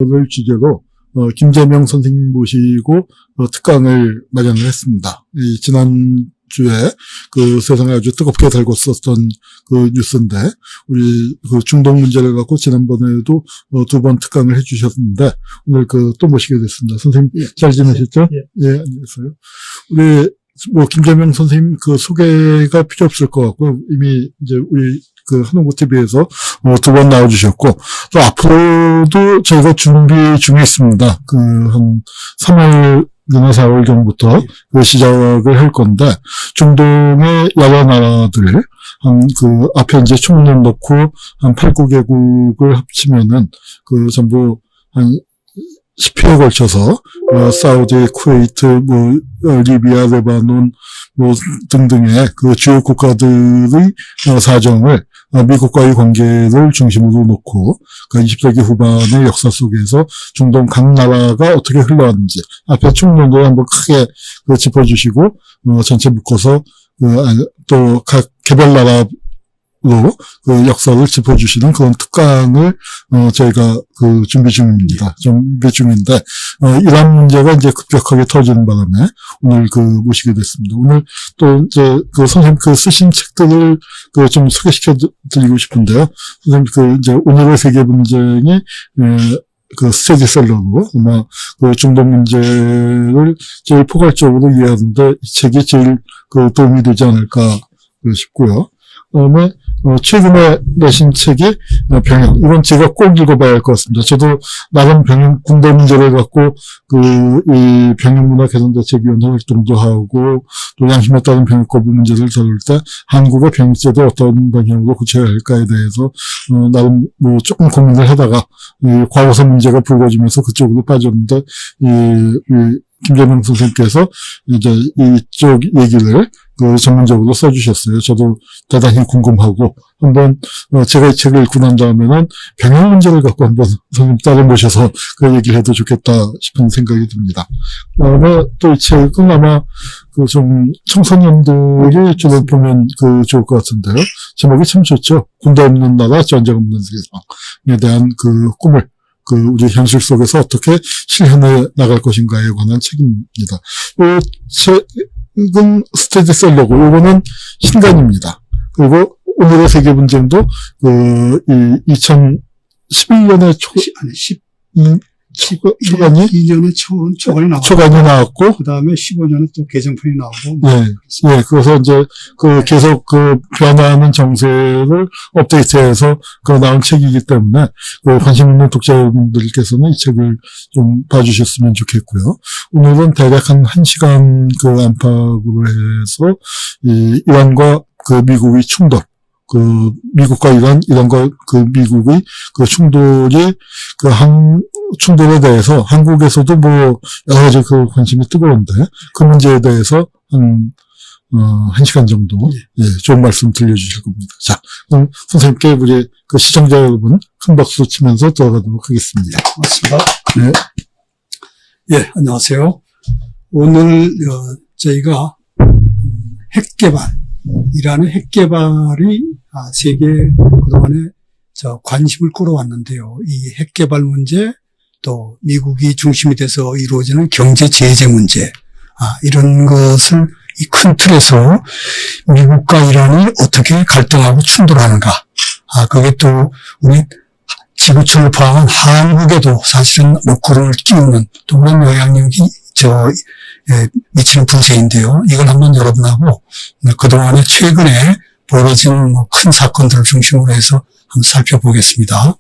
를 주제로 김재명 선생님 모시고 특강을 마련을 했습니다. 지난주에 그 세상에 아주 뜨겁게 달고 썼던 그 뉴스인데, 우리 그 중동 문제를 갖고 지난번에도 두 번 특강을 해주셨는데, 오늘 또 모시게 됐습니다. 선생님, 잘 지내셨죠? 예, 안녕하세요. 우리 김재명 선생님 소개가 필요 없을 것 같고, 이미 이제 우리 한홍구 TV에서 두 번 나와주셨고, 또 앞으로도 저희가 준비 중에 있습니다. 한 3월이나 4월 정도부터 시작을 할 건데, 중동의 여러 나라들, 앞에 이제 총론 넣고 한 8, 9개국을 합치면은 전부 한 10회에 걸쳐서 사우디, 쿠웨이트, 리비아, 레바논 등등의 주요 국가들의 사정을 미국과의 관계를 중심으로 놓고 20세기 후반의 역사 속에서 중동 각 나라가 어떻게 흘러왔는지 앞에 총론도 한번 크게 짚어주시고 전체 묶어서 또 각 개별 나라로 역사를 짚어주시는 그런 특강을 저희가 준비 중입니다. 준비 중인데 이런 문제가 이제 급격하게 터지는 바람에 오늘 모시게 됐습니다. 오늘 또 이제 선생님 쓰신 책들을 좀 소개시켜 드리고 싶은데요. 선생님 이제 오늘의 세계 분쟁이 스테디셀러로 아마 중동 문제를 제일 포괄적으로 이해하는데 이 책이 제일 도움이 되지 않을까 싶고요. 그다음에 최근에 내신 책이 병영. 이건 제가 꼭 읽어봐야 할 것 같습니다. 저도 나름 군대 문제를 갖고 이 병영문화 개선대책위원회 활동도 하고 또 양심에 따른 병역 거부 문제를 다룰 때 한국의 병역제도 어떤 방향으로 고쳐야 할까에 대해서 나름 조금 고민을 하다가 이 과거사 문제가 불거지면서 그쪽으로 빠졌는데 김재명 선생님께서 이제 이쪽 얘기를 전문적으로 써주셨어요. 저도 대단히 궁금하고 한번 제가 이 책을 읽고 난 다음에는 병역 문제를 갖고 한번 선생님 따로 모셔서 얘기를 해도 좋겠다 싶은 생각이 듭니다. 그다음에 또 이 책은 아마 좀 청소년들이 주로 보면 좋을 것 같은데요. 제목이 참 좋죠. 군대 없는 나라, 전쟁 없는 세상에 대한 꿈을 우리 현실 속에서 어떻게 실현해 나갈 것인가에 관한 책입니다. 이 책은 스테디셀러고, 이거는 신간입니다. 그리고 오늘의 세계 분쟁도, 2011년에 초간이 나왔고, 그 다음에 15년에 또 개정판이 나오고. 네. 그래서 이제, 계속 변화하는 정세를 업데이트해서 나온 책이기 때문에, 관심 있는 독자분들께서는 이 책을 좀 봐주셨으면 좋겠고요. 오늘은 대략 한 1시간 안팎으로 해서, 이란과 미국의 충돌, 미국과 이란과 미국의 충돌이 충돌에 대해서 한국에서도 여러 가지 관심이 뜨거운데 그 문제에 대해서 한 1시간 정도 좋은 말씀 들려주실 겁니다. 자, 그럼 선생님께 우리 시청자 여러분 큰 박수 치면서 들어가도록 하겠습니다. 고맙습니다. 네. 예, 안녕하세요. 오늘 저희가 핵개발, 이란의 핵개발이 세계 그동안에 관심을 끌어왔는데요. 이 핵개발 문제, 또 미국이 중심이 돼서 이루어지는 경제 제재 문제, 이런 것을 이 큰 틀에서 미국과 이란이 어떻게 갈등하고 충돌하는가. 그게 또 우리 지구촌을 포함한 한국에도 사실은 먹구름을 끼우는 또 그런 영향력이 미치는 분세인데요. 이걸 한번 여러분하고 그동안에 최근에 벌어진 큰 사건들을 중심으로 해서 한번 살펴보겠습니다.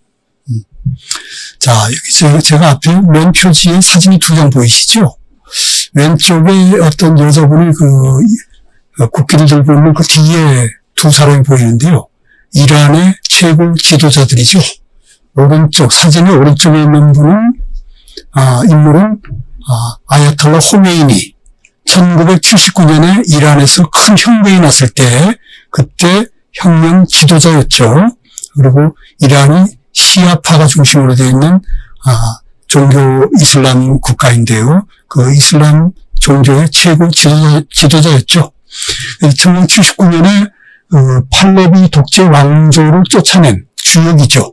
자, 여기 제가 앞에 맨 표지에 사진이 두 장 보이시죠? 왼쪽에 어떤 여자분이 국기를 들고 있는 뒤에 두 사람이 보이는데요. 이란의 최고 지도자들이죠. 사진의 오른쪽에 있는 인물은 아야톨라 호메이니. 1979년에 이란에서 큰 혁명이 났을 때 그때 혁명 지도자였죠. 그리고 이란이 시아파가 중심으로 되어 있는 종교 이슬람 국가인데요. 이슬람 종교의 최고 지도자였죠. 1979년에 팔레비 독재 왕조를 쫓아낸 주역이죠.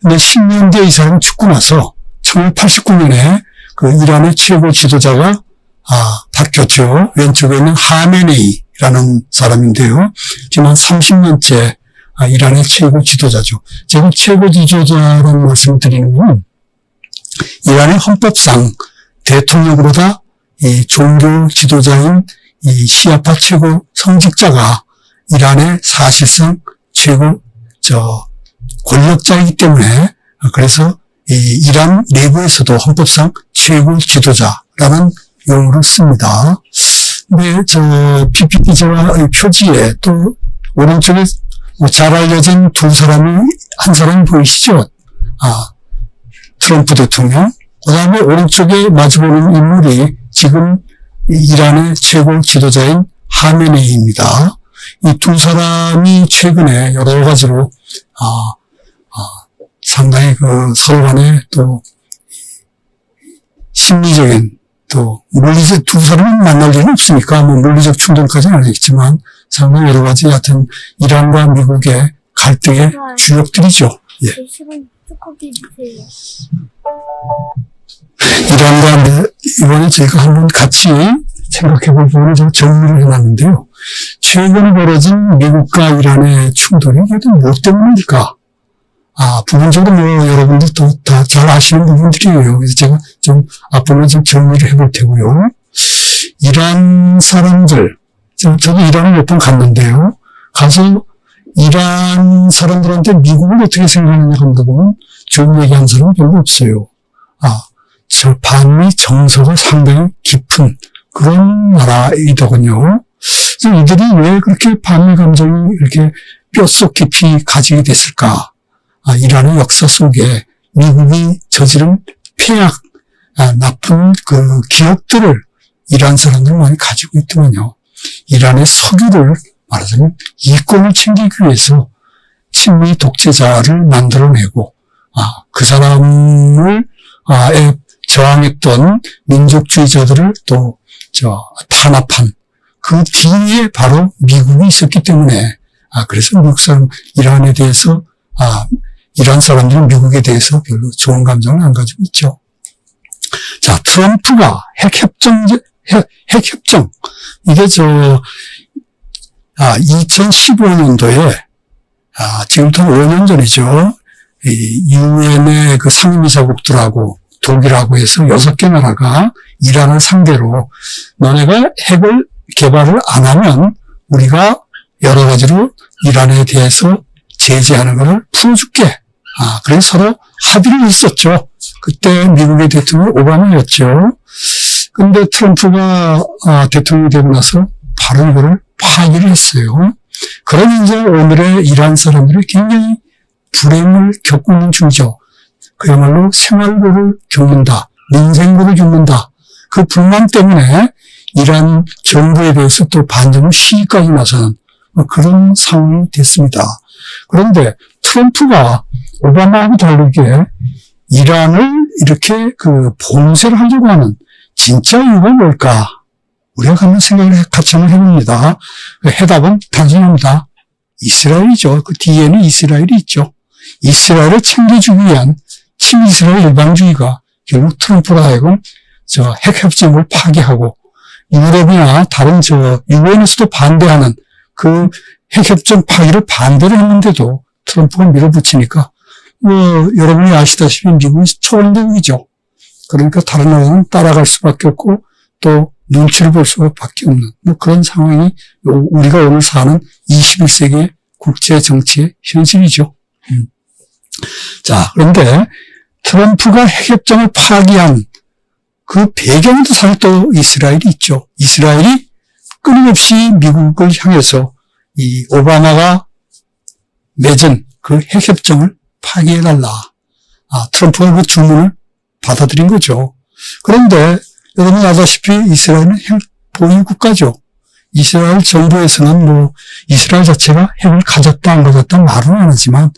근데 10년 뒤에 이 사람은 죽고 나서 1989년에 그 이란의 최고 지도자가 바뀌었죠. 왼쪽에 있는 하메네이라는 사람인데요. 지금 한 30년째 이란의 최고 지도자죠. 제가 최고 지도자라는 말씀을 드리는 건 이란의 헌법상 대통령보다 이 종교 지도자인 이 시아파 최고 성직자가 이란의 사실상 최고 권력자이기 때문에 그래서 이 이란 내부에서도 헌법상 최고 지도자라는 용어를 씁니다. 근데 PPT와 표지에 또 오른쪽에 잘 알려진 한 사람이 보이시죠? 트럼프 대통령. 그 다음에 오른쪽에 마주보는 인물이 지금 이란의 최고 지도자인 하메네이입니다. 이 두 사람이 최근에 여러 가지로, 상당히 서로 간에 또, 심리적인, 또, 물리적, 두 사람은 만날 일은 없으니까, 물리적 충돌까지는 아니겠지만, 상당히 여러 가지, 하여튼, 이란과 미국의 갈등의 주역들이죠. 예. 이란과, 이번에 저희가 한번 같이 생각해 볼 부분을 좀 정리를 해놨는데요. 최근에 벌어진 미국과 이란의 충돌이 이게 뭐 때문일까? 부분적으로 여러분들도 다 잘 아시는 부분들이에요. 그래서 제가 좀 앞부분을 좀 정리를 해볼 테고요. 이란 사람들, 저도 이란을 몇 번 갔는데요. 가서 이란 사람들한테 미국을 어떻게 생각하느냐 한다고는 좋은 얘기한 사람은 별로 없어요. 저 반미 정서가 상당히 깊은 그런 나라이더군요. 그래서 이들이 왜 그렇게 반미 감정이 이렇게 뼛속 깊이 가지게 됐을까? 이란의 역사 속에 미국이 저지른 폐악, 나쁜 그 기억들을 이란 사람들은 많이 가지고 있더군요. 이란의 석유를 말하자면 이권을 챙기기 위해서 친미 독재자를 만들어내고, 그 사람을, 저항했던 민족주의자들을 또, 탄압한 그 뒤에 바로 미국이 있었기 때문에, 그래서 미국 사람, 이란에 대해서, 이란 사람들은 미국에 대해서 별로 좋은 감정을 안 가지고 있죠. 자, 트럼프가 핵협정, 이게 2015년도에, 지금부터 5년 전이죠. 유엔의 그 상임이사국들하고 독일하고 해서 6개 나라가 이란을 상대로 너네가 핵을 개발을 안 하면 우리가 여러 가지로 이란에 대해서 제재하는 것을 풀어줄게. 그래서 서로 합의를 했었죠. 그때 미국의 대통령 오바마였죠. 근데 트럼프가 대통령이 되고 나서 바로 이거를 파기를 했어요. 그러면서 오늘의 이란 사람들이 굉장히 불행을 겪고 있는 중이죠. 그야말로 생활고를 겪는다. 민생고를 겪는다. 그 불만 때문에 이란 정부에 대해서 또 반정부 시위까지 나서는 그런 상황이 됐습니다. 그런데 트럼프가 오바마하고 다르게 이란을 이렇게 봉쇄를 하려고 하는 진짜 이유가 뭘까? 우리가 한번 같이 한번 해봅니다. 해답은 단순합니다. 이스라엘이죠. 그 뒤에는 이스라엘이 있죠. 이스라엘을 챙겨주기 위한 친이스라엘 일방주의가 결국 트럼프로 하여금 핵협정을 파기하고 유럽이나 다른 유엔에서도 반대하는 그 핵협정 파기를 반대를 했는데도 트럼프가 밀어붙이니까 여러분이 아시다시피 미국이 초원대국이죠. 그러니까 다른 나라는 따라갈 수밖에 없고 또 눈치를 볼 수밖에 없는 그런 상황이 우리가 오늘 사는 21세기의 국제 정치의 현실이죠. 자, 그런데 트럼프가 핵협정을 파기한 그 배경에도 사실 또 이스라엘이 있죠. 이스라엘이 끊임없이 미국을 향해서 이 오바마가 맺은 그 핵협정을 파기해달라. 트럼프가 그 주문을 받아들인 거죠. 그런데 여러분 아다시피 이스라엘은 핵 보유 국가죠. 이스라엘 정부에서는 이스라엘 자체가 핵을 가졌다 안 가졌다 말은 안 하지만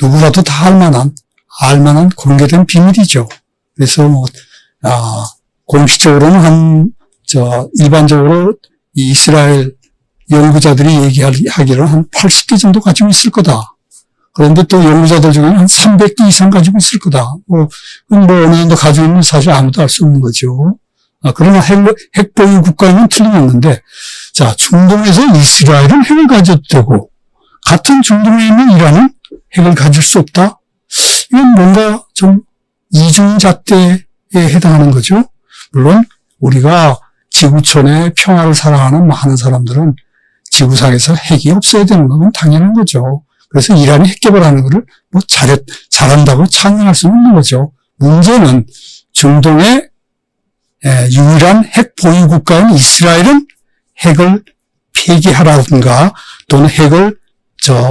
누구라도 다 알만한 공개된 비밀이죠. 그래서 공식적으로는 일반적으로 이스라엘 연구자들이 얘기하기로는 한 80개 정도 가지고 있을 거다. 그런데 또 연구자들 중에는 한 300개 이상 가지고 있을 거다. 뭐 어느 정도 가지고 있는 사실 아무도 알 수 없는 거죠. 그러나 핵 보유 국가는 틀림없는데, 자, 중동에서 이스라엘은 핵을 가져도 되고, 같은 중동에 있는 이란은 핵을 가질 수 없다? 이건 뭔가 좀 이중잣대에 해당하는 거죠. 물론 우리가 지구촌의 평화를 사랑하는 많은 사람들은 지구상에서 핵이 없어야 되는 건 당연한 거죠. 그래서 이란이 핵 개발하는 거를 뭐 잘한다고 찬양할 수는 없는 거죠. 문제는 중동의 유일한 핵 보유 국가인 이스라엘은 핵을 폐기하라든가 또는 핵을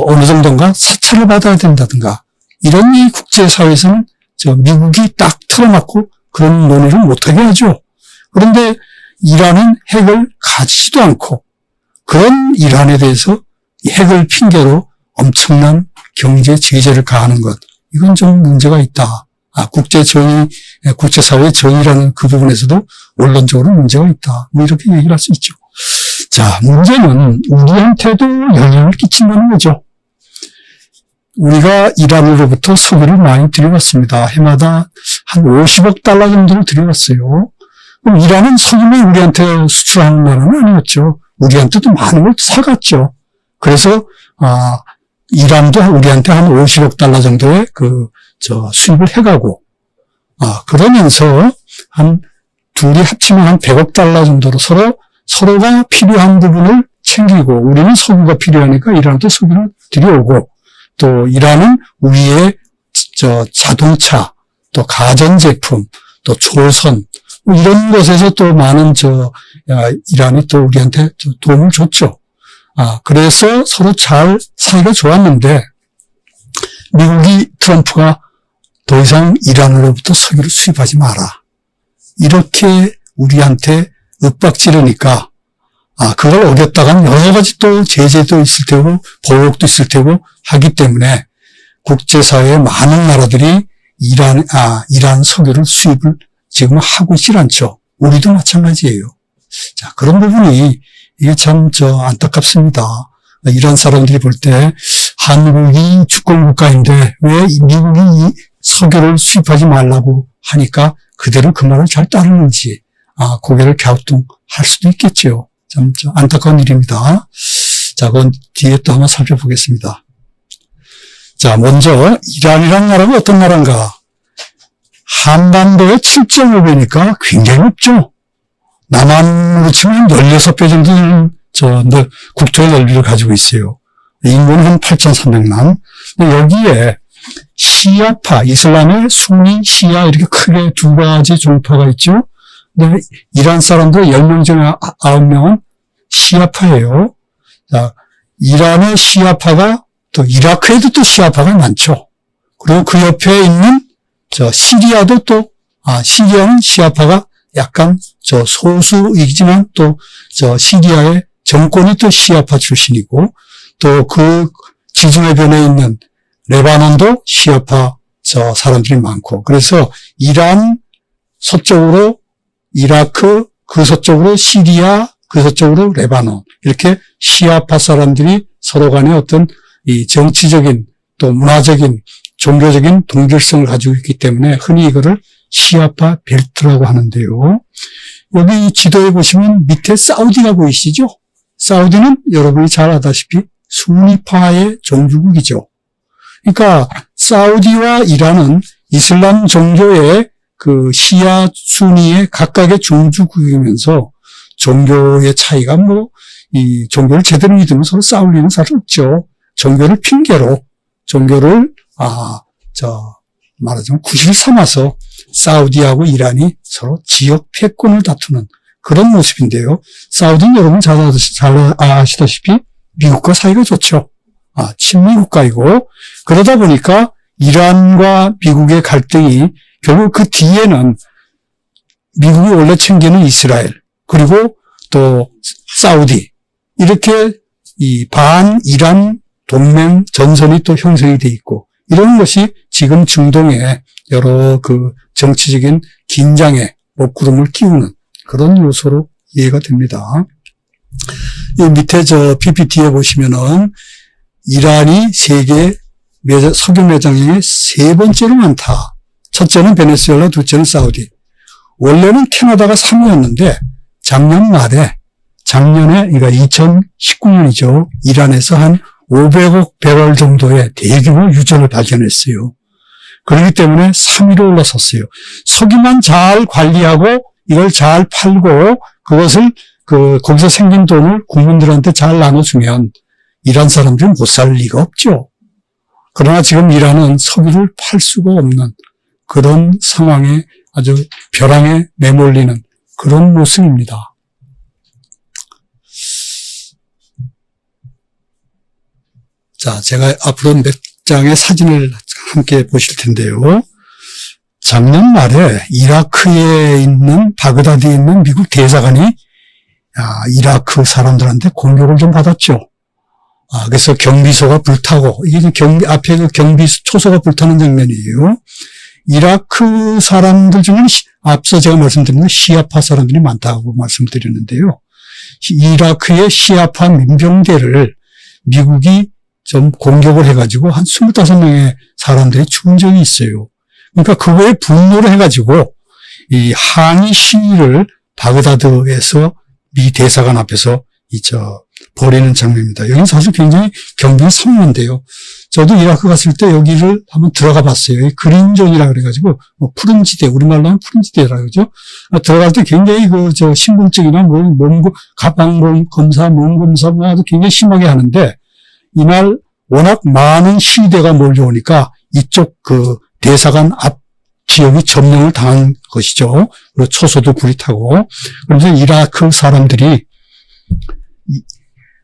어느 정도인가 사찰을 받아야 된다든가 이런 이 국제사회에서는 미국이 딱 틀어막고 그런 논의를 못하게 하죠. 그런데 이란은 핵을 가지지도 않고 그런 이란에 대해서 핵을 핑계로 엄청난 경제 제재를 가하는 것, 이건 좀 문제가 있다. 국제사회의 정의라는 그 부분에서도 원론적으로 문제가 있다. 뭐 이렇게 얘기를 할 수 있죠. 자, 문제는 우리한테도 영향을 끼친다는 거죠. 우리가 이란으로부터 석유를 많이 들여왔습니다. 해마다 한 50억 달러 정도를 들여왔어요. 그럼 이란은 석유만 우리한테 수출하는 나라는 아니었죠. 우리한테도 많은 걸 사갔죠. 그래서 이란도 우리한테 한 50억 달러 정도의 수입을 해가고, 그러면서 둘이 합치면 한 100억 달러 정도로 서로가 필요한 부분을 챙기고, 우리는 석유가 필요하니까 이란도 석유를 들여오고, 또 이란은 우리의 자동차, 또 가전제품, 또 조선, 뭐 이런 것에서 또 많은 이란이 또 우리한테 도움을 줬죠. 그래서 서로 잘 사이가 좋았는데, 미국이 트럼프가 더 이상 이란으로부터 석유를 수입하지 마라, 이렇게 우리한테 윽박지르니까, 그걸 어겼다간 여러 가지 또 제재도 있을 테고, 보복도 있을 테고 하기 때문에 국제사회의 많은 나라들이 이란 석유를 수입을 지금 하고 있질 않죠. 우리도 마찬가지예요. 자, 그런 부분이 이게 참 안타깝습니다. 이란 사람들이 볼 때 한국이 주권국가인데 왜 미국이 석유를 수입하지 말라고 하니까 그대로 그 말을 잘 따르는지 고개를 갸우뚱할 수도 있겠죠. 참 안타까운 일입니다. 자, 그건 뒤에 또 한번 살펴보겠습니다. 자, 먼저 이란이라는 나라가 어떤 나라인가? 한반도의 7.5배니까 굉장히 높죠. 남한으로 치면 16배 정도 되는 국토의 넓이를 가지고 있어요. 인구는 한 8,300만. 여기에 시아파, 이슬람의 순니, 시아 이렇게 크게 두 가지 종파가 있죠. 근데 이란 사람들 10명 중에 9명은 시아파예요. 자, 이란의 시아파가 또 이라크에도 또 시아파가 많죠. 그리고 그 옆에 있는 시리아도 또 시리아는 시아파가 약간 소수이지만 또 시리아의 정권이 또 시아파 출신이고, 또 그 지중해변에 있는 레바논도 시아파 사람들이 많고, 그래서 이란 서쪽으로 이라크, 그 서쪽으로 시리아, 그 서쪽으로 레바논, 이렇게 시아파 사람들이 서로 간에 어떤 이 정치적인 또 문화적인 종교적인 동질성을 가지고 있기 때문에 흔히 이거를 시아파 벨트라고 하는데요. 여기 지도에 보시면 밑에 사우디가 보이시죠? 사우디는 여러분이 잘 아다시피 순니파의 종주국이죠. 그러니까 사우디와 이란은 이슬람 종교의 그 시아 순니의 각각의 종주국이면서 종교의 차이가 이 종교를 제대로 믿으면 서로 싸울 일은 사실 없죠. 종교를 핑계로 종교를 말하자면 구실 삼아서 사우디하고 이란이 서로 지역 패권을 다투는 그런 모습인데요. 사우디는 여러분 잘 아시다시피 미국과 사이가 좋죠. 친미 국가이고, 그러다 보니까 이란과 미국의 갈등이 결국 그 뒤에는 미국이 원래 챙기는 이스라엘, 그리고 또 사우디, 이렇게 이 반 이란 동맹 전선이 또 형성이 돼 있고, 이런 것이 지금 중동에 여러 그 정치적인 긴장의 먹구름을 끼우는 그런 요소로 이해가 됩니다. 이 밑에 PPT에 보시면은 이란이 세계 석유 매장량이 세 번째로 많다. 첫째는 베네수엘라, 둘째는 사우디. 원래는 캐나다가 3위였는데 작년에 그러니까 2019년이죠. 이란에서 한 500억 배럴 정도의 대규모 유전을 발견했어요. 그렇기 때문에 3위로 올라섰어요. 석유만 잘 관리하고 이걸 잘 팔고 그것을 거기서 생긴 돈을 국민들한테 잘 나눠주면 이란 사람들이 못 살 리가 없죠. 그러나 지금 이란은 석유를 팔 수가 없는 그런 상황에 아주 벼랑에 내몰리는 그런 모습입니다. 자, 제가 앞으로 몇 장의 사진을 함께 보실 텐데요. 작년 말에 이라크에 있는 바그다드에 있는 미국 대사관이 이라크 사람들한테 공격을 좀 받았죠. 그래서 경비소가 불타고 이게 앞에 그 초소가 불타는 장면이에요. 이라크 사람들 중에는 앞서 제가 말씀드린 건 시아파 사람들이 많다고 말씀드렸는데요. 이라크의 시아파 민병대를 미국이 좀 공격을 해가지고 한 25명의 사람들이 죽은 적이 있어요. 그러니까 그거에 분노를 해가지고 이 항의 시위를 바그다드에서 미 대사관 앞에서 벌이는 장면입니다. 여기는 사실 굉장히 경비가 성난데요. 저도 이라크 갔을 때 여기를 한번 들어가 봤어요. 그린존이라 그래가지고 푸른 지대, 우리말로 하면 푸른 지대라 그러죠. 들어갈 때 굉장히 신분증이나 가방 검사, 몸 검사 아주 굉장히 심하게 하는데 이날 워낙 많은 시위대가 몰려오니까 이쪽 대사관 앞 지역이 점령을 당한 것이죠. 그리고 초소도 불이 타고. 그러면서 이라크 사람들이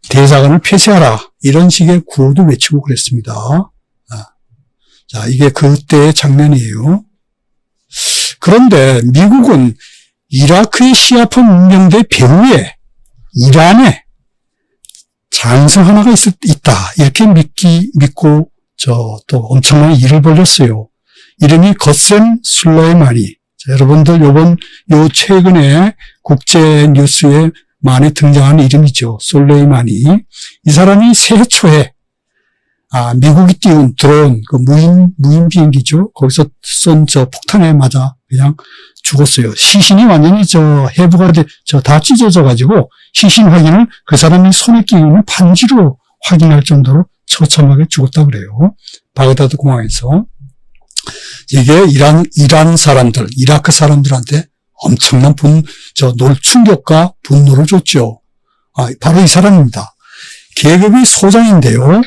대사관을 폐쇄하라. 이런 식의 구호도 외치고 그랬습니다. 자, 이게 그때의 장면이에요. 그런데 미국은 이라크의 시아파 문명대 배후에 이란에 장성 하나가 있다. 이렇게 믿고 또 엄청난 일을 벌였어요. 이름이 거셈 술라이마니. 자, 여러분들 최근에 국제 뉴스에 많이 등장하는 이름이죠. 솔레이마니. 이 사람이 새해 초에 미국이 띄운 드론, 무인 비행기죠. 거기서 쏜 폭탄에 맞아 그냥 죽었어요. 시신이 완전히 해부가 다 찢어져가지고 시신 확인을 그 사람이 손에 끼고 있는 반지로 확인할 정도로 처참하게 죽었다 그래요. 바그다드 공항에서. 이게 이란 사람들, 이라크 사람들한테 엄청난 충격과 분노를 줬죠. 바로 이 사람입니다. 계급이 소장인데요.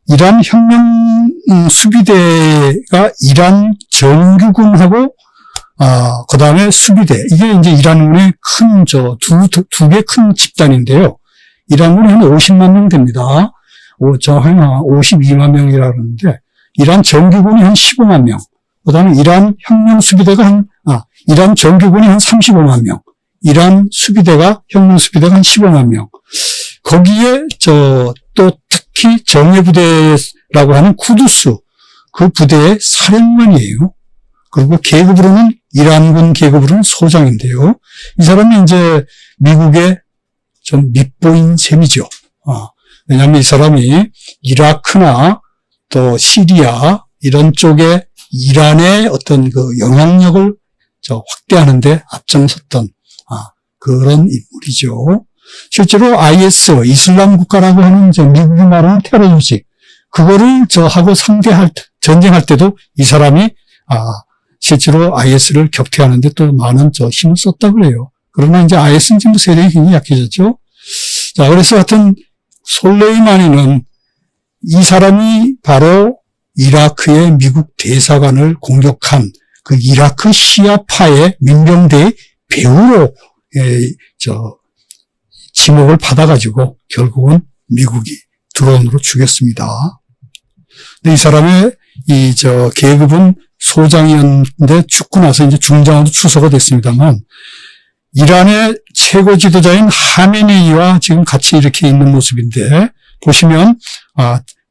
이란 혁명 수비대가 이란 정규군하고 그 다음에 수비대. 이게 이제 이란군의 두 개 큰 집단인데요. 이란군이 한 50만 명 됩니다. 정확히 52만 명이라 그러는데, 이란 정규군이 한 15만 명. 그 다음에 이란 혁명 수비대가 이란 정규군이 한 35만 명. 이란 혁명 수비대가 한 15만 명. 거기에 또 특히 정예부대라고 하는 쿠두스, 그 부대의 사령관이에요. 그리고 계급으로는 이란군 계급으로는 소장인데요. 이 사람이 이제 미국의 좀 밑보인 셈이죠. 왜냐하면 이 사람이 이라크나 또 시리아 이런 쪽에 이란의 어떤 영향력을 확대하는데 앞장섰던 그런 인물이죠. 실제로 IS, 이슬람 국가라고 하는 미국이 말하는 테러 조직, 그거를 하고 전쟁할 때도 이 사람이 실제로 IS를 격퇴하는데 또 많은 힘을 썼다 그래요. 그러나 이제 IS는 지금 세력이 굉장히 약해졌죠. 자, 그래서 하여튼 솔레이마니는 이 사람이 바로 이라크의 미국 대사관을 공격한 그 이라크 시아파의 민병대의 배후로 지목을 받아가지고 결국은 미국이 드론으로 죽였습니다. 근데 이 사람의 계급은 소장이었는데 죽고 나서 이제 중장으로 추서가 됐습니다만, 이란의 최고 지도자인 하메네이와 지금 같이 이렇게 있는 모습인데, 보시면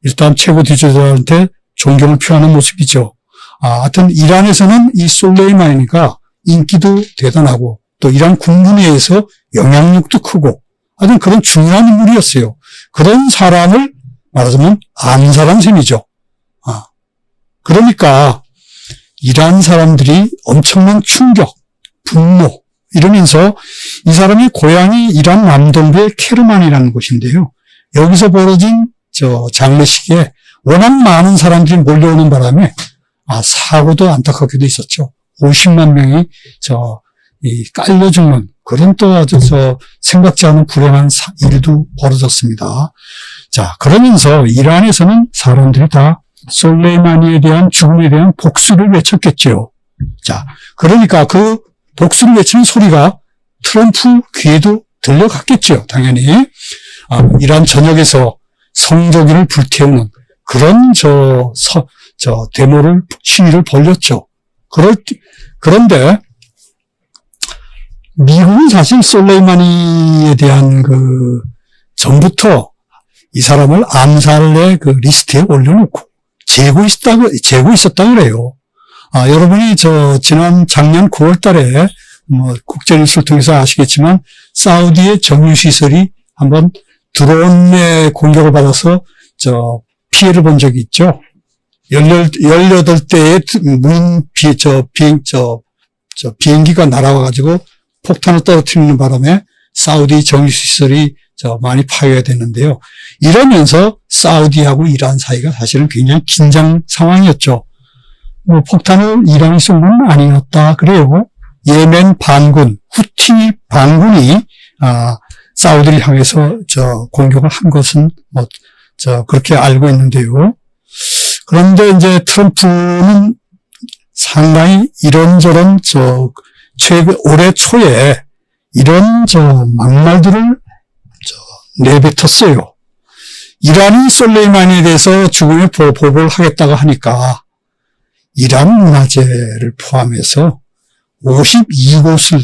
일단 최고 지도자한테 존경을 표하는 모습이죠. 하여튼 이란에서는 이 솔레이마니가 인기도 대단하고 또 이란 국무회에서 영향력도 크고 하여튼 그런 중요한 인물이었어요. 그런 사람을 말하자면 안 사람 셈이죠. 그러니까 이란 사람들이 엄청난 충격, 분노 이러면서 이 사람이 고향이 이란 남동부의 케르만이라는 곳인데요. 여기서 벌어진 장례식에 워낙 많은 사람들이 몰려오는 바람에 사고도 안타깝게도 있었죠. 50만 명이 깔려 죽는 그런 또 아주 생각지 않은 불행한 일도 벌어졌습니다. 자, 그러면서 이란에서는 사람들이 다 솔레이마니에 대한 죽음에 대한 복수를 외쳤겠죠. 자, 그러니까 그 복수를 외치는 소리가 트럼프 귀에도 들려갔겠죠. 당연히. 이란 전역에서 성조기를 불태우는 그런 데모를, 시위를 벌였죠. 그런데 미국은 사실 솔레이마니에 대한 전부터 이 사람을 암살의 리스트에 올려놓고 재고 있었다고 그래요. 여러분이 작년 9월 달에 국제뉴스를 통해서 아시겠지만 사우디의 정유시설이 한번 드론의 공격을 받아서 피해를 본 적이 있죠. 18대의 비행기가 날아와가지고 폭탄을 떨어뜨리는 바람에 사우디 정유시설이 많이 파괴가 됐는데요. 이러면서 사우디하고 이란 사이가 사실은 굉장히 긴장 상황이었죠. 폭탄을 이란이 쏜 건 아니었다 그래요. 예멘 반군, 후티 반군이 사우디를 향해서 공격을 한 것은 그렇게 알고 있는데요. 그런데 이제 트럼프는 상당히 이런저런 올해 초에 이런 막말들을 내뱉었어요. 이란이 솔레이마니에 대해서 죽음의 보복을 하겠다고 하니까 이란 문화재를 포함해서 52곳을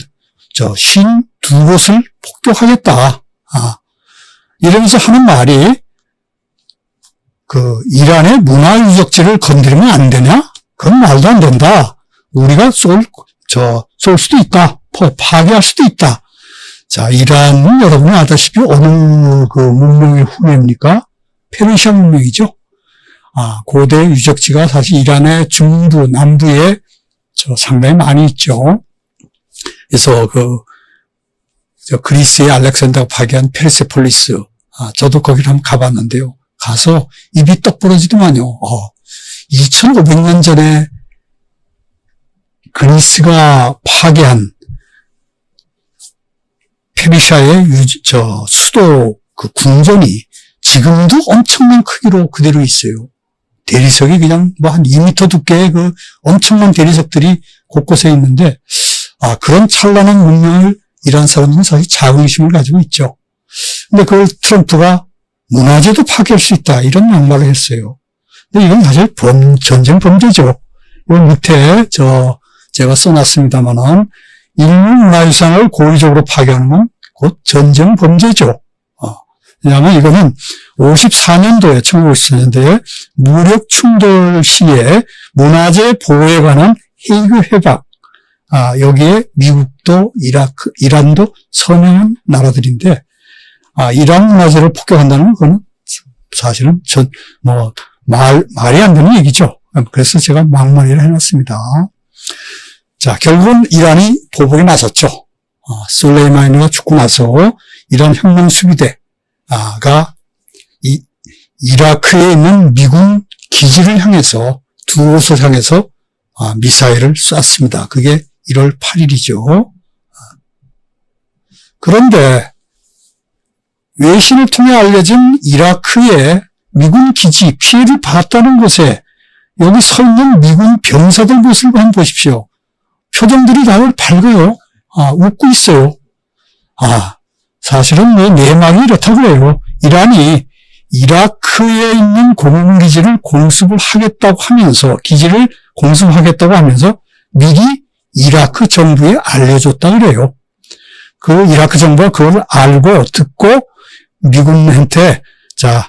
52곳을 폭격하겠다. 이러면서 하는 말이 이란의 문화유적지를 건드리면 안 되냐? 그건 말도 안 된다. 우리가 쏠 수도 있다. 파괴할 수도 있다. 자, 이란은 여러분이 아다시피 어느 문명의 후예입니까? 페르시아 문명이죠. 고대 유적지가 사실 이란의 중부, 남부에 상당히 많이 있죠. 그래서 그리스의 알렉산더가 파괴한 페르세폴리스, 저도 거기를 한번 가봤는데요. 가서 입이 떡 부러지더만요. 2500년 전에 그리스가 파괴한 페르시아의 수도 궁전이 지금도 엄청난 크기로 그대로 있어요. 대리석이 그냥 한 2m 두께의 엄청난 대리석들이 곳곳에 있는데, 그런 찬란한 문명을 이란 사람들은 사실 자긍심을 가지고 있죠. 근데 그걸 트럼프가 문화재도 파괴할 수 있다, 이런 막말을 했어요. 근데 이건 사실 전쟁 범죄죠. 이 밑에 제가 써놨습니다만은 인류 문화유산을 고의적으로 파괴하는 건 곧 전쟁 범죄죠. 왜냐하면 이거는 1954년도에 무력 충돌 시에 문화재 보호에 관한 헤이그 협약, 여기에 미국도 이란도 서명한 나라들인데, 이란 문화재를 폭격한다는 건 그거는 사실은 말이 안 되는 얘기죠. 그래서 제가 막말이라 해놨습니다. 자, 결국은 이란이 보복에 나섰죠. 솔레이마니가 죽고 나서 이란 혁명수비대가 이라크에 있는 미군 기지를 향해서, 두 곳을 향해서 미사일을 쐈습니다. 그게 1월 8일이죠. 그런데 외신을 통해 알려진 이라크의 미군 기지, 피해를 봤다는 곳에 여기 서 있는 미군 병사들 모습을 한번 보십시오. 표정들이 다들 밝아요. 웃고 있어요. 사실은 내막이 이렇다고 그래요. 이란이 이라크에 있는 공군기지를 공습을 하겠다고 하면서, 기지를 공습하겠다고 하면서 미리 이라크 정부에 알려줬다 그래요. 이라크 정부가 그걸 알고 듣고 미군한테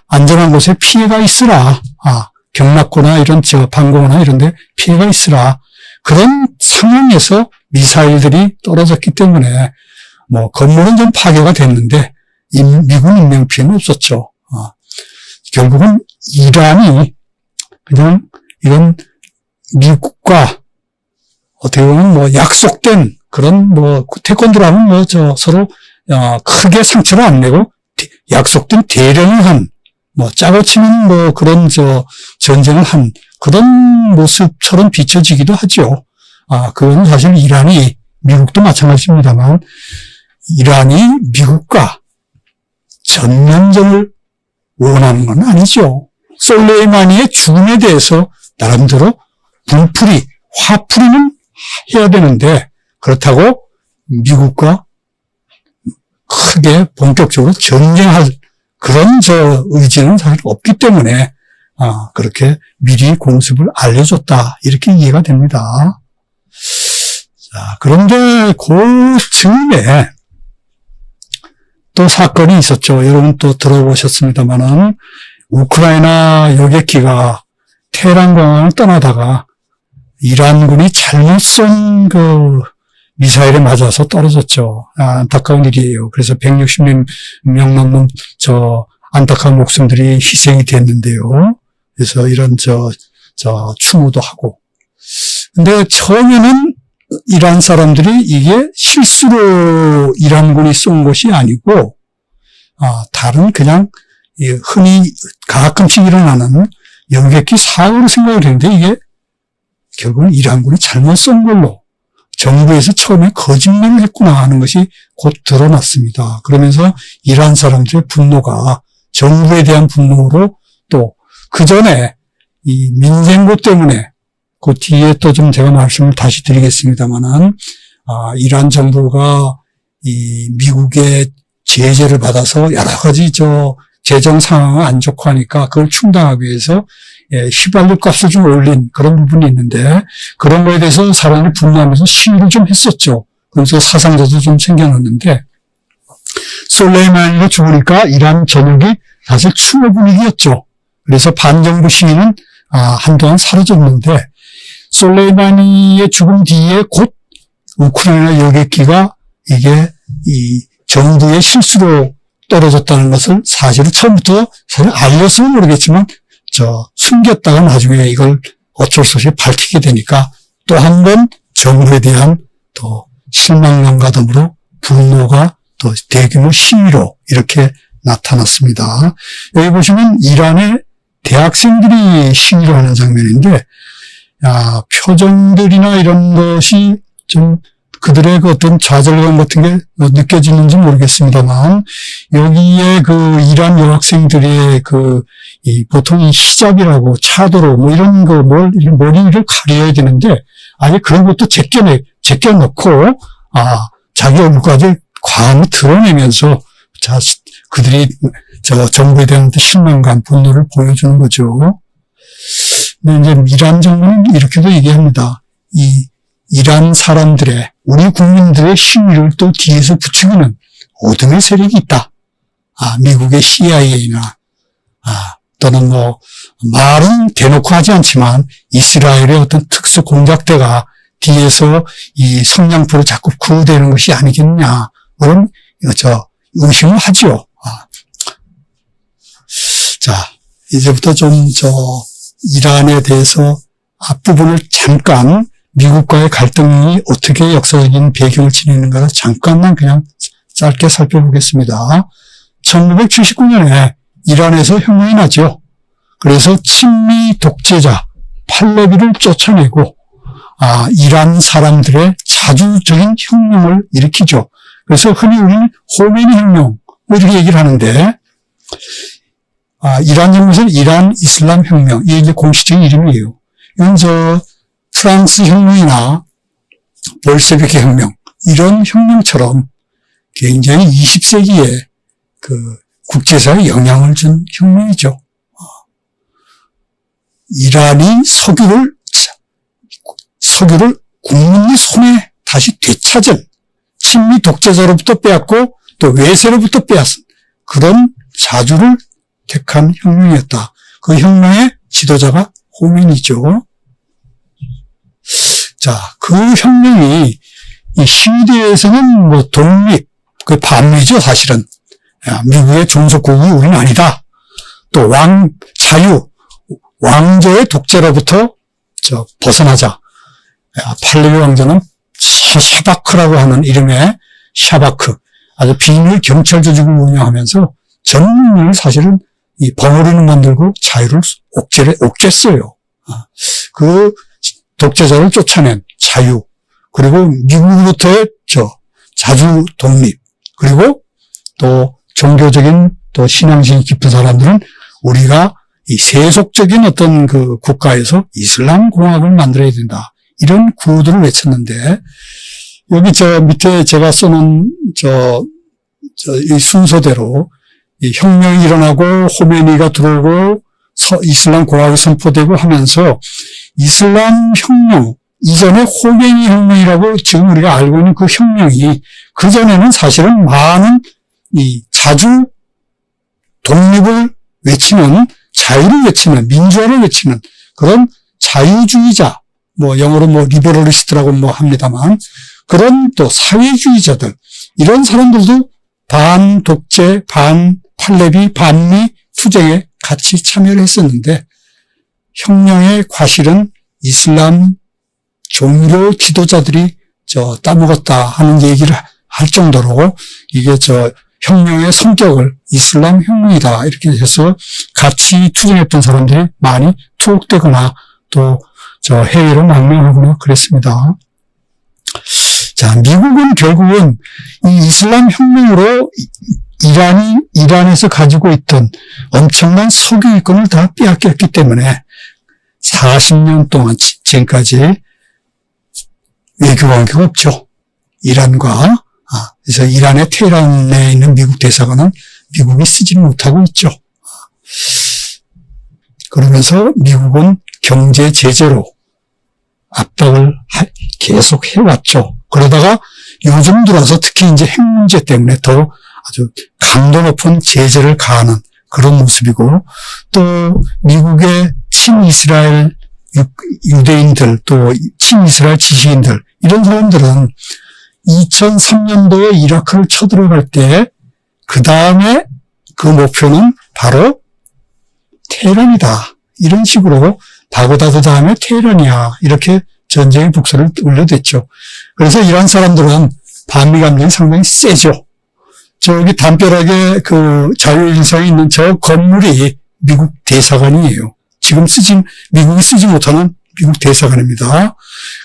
안전한 곳에 피해가 있으라. 경락고나 이런 방공호나 이런 데 피해가 있으라. 그런 상황에서 미사일들이 떨어졌기 때문에 건물은 좀 파괴가 됐는데 미군 인명피해는 없었죠. 결국은 이란이 그냥 이건 미국과 어떻게 보면 뭐 약속된 그런 뭐 태권도라면 뭐 서로 크게 상처를 안 내고 약속된 대련을 한 뭐 짜고 치는 뭐 그런 전쟁을 한 그런 모습처럼 비춰지기도 하죠. 그건 사실 이란이 미국도 마찬가지입니다만 이란이 미국과 전면전을 원하는 건 아니죠. 솔레이마니의 죽음에 대해서 나름대로 분풀이, 화풀이는 해야 되는데 그렇다고 미국과 크게 본격적으로 전쟁할 그런 의지는 사실 없기 때문에 그렇게 미리 공습을 알려줬다 이렇게 이해가 됩니다. 자, 그런데 그 즈음에 또 사건이 있었죠. 여러분 또 들어보셨습니다만은 우크라이나 여객기가 테헤란 공항을 떠나다가 이란군이 잘못 쏜 미사일에 맞아서 떨어졌죠. 안타까운 일이에요. 그래서 160명 넘는 안타까운 목숨들이 희생이 됐는데요. 그래서 이런 추모도 하고. 근데 처음에는 이란 사람들이 이게 실수로 이란군이 쏜 것이 아니고, 다른 그냥 흔히 가끔씩 일어나는 여객기 사고로 생각을 했는데 이게 결국은 이란군이 잘못 쏜 걸로 정부에서 처음에 거짓말을 했구나 하는 것이 곧 드러났습니다. 그러면서 이란 사람들의 분노가 정부에 대한 분노로 또 그 전에 이 민생고 때문에 그 뒤에 또 좀 제가 말씀을 다시 드리겠습니다만은 이란 정부가 이 미국의 제재를 받아서 여러 가지 재정 상황을 안 좋고 하니까 그걸 충당하기 위해서 휘발유 값을 좀 올린 그런 부분이 있는데 그런 거에 대해서 사람들이 분노하면서 시위를 좀 했었죠. 그래서 사상자도 좀 생겨났는데 솔레이마니가 죽으니까 이란 전역이 사실 추모 분위기였죠. 그래서 반정부 시위는 한동안 사라졌는데 솔레이마니의 죽음 뒤에 곧 우크라이나 여객기가 이게 이 정부의 실수로 떨어졌다는 것을 사실은 처음부터 사실 알렸으면 모르겠지만 숨겼다가 나중에 이걸 어쩔 수 없이 밝히게 되니까 또 한 번 정부에 대한 또 실망감과 더불어 분노가 또 대규모 시위로 이렇게 나타났습니다. 여기 보시면 이란의 대학생들이 시위를 하는 장면인데 표정들이나 이런 것이 좀 그들의 그 어떤 좌절감 같은 게 느껴지는지 모르겠습니다만 여기에 그 이란 여학생들의 보통 이 히잡이라고 차도로 뭐 이런 머리를 가려야 되는데 아예 그런 것도 제껴놓고 자기 얼굴까지 과함을 드러내면서 그들이 정부에 대한 실망감, 분노를 보여주는 거죠. 근데 이제 이란 정부는 이렇게도 얘기합니다. 이란 사람들의, 우리 국민들의 시위를 또 뒤에서 부추기는 어둠의 세력이 있다. 미국의 CIA나, 또는 말은 대놓고 하지 않지만 이스라엘의 어떤 특수 공작대가 뒤에서 이 성냥불을 자꾸 구우대는 것이 아니겠냐. 그런, 의심을 하죠. 자, 이제부터 좀 이란에 대해서 앞부분을 잠깐 미국과의 갈등이 어떻게 역사적인 배경을 지니는가를 잠깐만 그냥 짧게 살펴보겠습니다. 1979년에 이란에서 혁명이 나죠. 그래서 친미 독재자 팔레비를 쫓아내고 이란 사람들의 자주적인 혁명을 일으키죠. 그래서 흔히 우리는 호메니 혁명 이렇게 얘기를 하는데 이란 혁명은 이란 이슬람 혁명 이게 이제 공식적인 이름이에요. 이건 프랑스 혁명이나 볼셰비키 혁명 이런 혁명처럼 굉장히 20세기에 국제사회에 영향을 준 혁명이죠. 이란이 석유를 국민의 손에 다시 되찾은 친미 독재자로부터 빼앗고 또 외세로부터 빼앗은 그런 자주를 택한 혁명이었다. 그 혁명의 지도자가 호메니죠. 자, 그 혁명이 이 시위대에서는 독립, 반미죠, 사실은. 미국의 종속국이 우리는 아니다. 또 자유, 왕조의 독재로부터 벗어나자. 팔레비 왕조는 샤바크라고 하는 이름의 샤바크, 아주 비밀 경찰 조직을 운영하면서 전 국민을 사실은 이 벙어리는 만들고 자유를 옥죄했어요. 그 독재자를 쫓아낸 자유, 그리고 미국으로부터의 자주 독립, 그리고 또 종교적인 또 신앙심이 깊은 사람들은 우리가 이 세속적인 어떤 그 국가에서 이슬람 공화국을 만들어야 된다. 이런 구호들을 외쳤는데, 여기 밑에 제가 써놓은 이 순서대로 이 혁명이 일어나고 호메니가 들어오고 이슬람 공화국이 선포되고 하면서 이슬람 혁명 이전에 호메니 혁명이라고 지금 우리가 알고 있는 그 혁명이 그전에는 사실은 많은 이 자주 독립을 외치는, 자유를 외치는, 민주화를 외치는 그런 자유주의자, 영어로 리버럴리스트라고 합니다만, 그런 또 사회주의자들, 이런 사람들도 반독재, 반팔레비, 반미 투쟁에 같이 참여를 했었는데, 혁명의 과실은 이슬람 종교 지도자들이 따먹었다 하는 얘기를 할 정도로, 이게 혁명의 성격을 이슬람 혁명이다 이렇게 해서 같이 투쟁했던 사람들이 많이 투옥되거나 또 해외로 망명하거나 그랬습니다. 자, 미국은 결국은 이 이슬람 혁명으로 이란에서 가지고 있던 엄청난 석유권을 다 빼앗겼기 때문에 40년 동안 지금까지 외교 관계가 없죠. 이란과. 그래서 이란의 테헤란에 있는 미국 대사관은 미국이 쓰지는 못하고 있죠. 그러면서 미국은 경제 제재로 압박을 계속 해왔죠. 그러다가 요즘 들어서 특히 이제 핵 문제 때문에 더 아주 강도 높은 제재를 가하는 그런 모습이고, 또 미국의 친이스라엘 유대인들, 또 친이스라엘 지식인들, 이런 사람들은 2003년도에 이라크를 쳐들어갈 때 그 다음에 그 목표는 바로 테헤란이다. 이런 식으로 바그다드 다음에 테헤란이야. 이렇게 전쟁의 북소를 올려댔죠. 그래서 이란 사람들은 반미 감정이 상당히 세죠. 저기 담벼락에 그 자유일성이 있는 저 건물이 미국 대사관이에요. 지금 미국이 쓰지 못하는 미국 대사관입니다.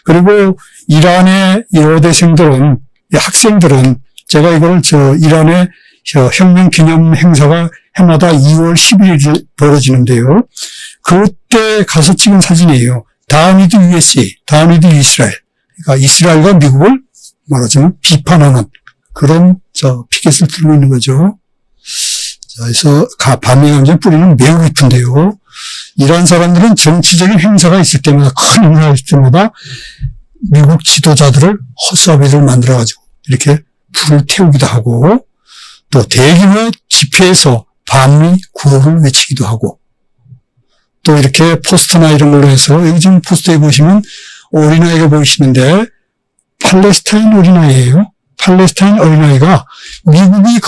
그리고 이란의 여대생들은, 학생들은, 제가 이걸 이란의 혁명 기념 행사가 해마다 2월 11일 벌어지는데요. 그때 가서 찍은 사진이에요. 다운이드 USA, 다운이드 이스라엘. 그러니까 이스라엘과 미국을 말하자면 비판하는 그런 피켓을 들고 있는 거죠. 자, 그래서 반미 감정 뿌리는 매우 깊은데요. 이란 사람들은 정치적인 행사가 있을 때마다, 큰 행사가 있을 때마다 미국 지도자들을 헛사비를 만들어가지고 이렇게 불을 태우기도 하고, 또 대규모 집회에서 반미 구호를 외치기도 하고, 또 이렇게 포스터나 이런 걸로 해서, 여기 지금 포스터에 보시면 어린아이가 보이시는데 팔레스타인 어린아이예요. 팔레스타인 어린아이가 미국이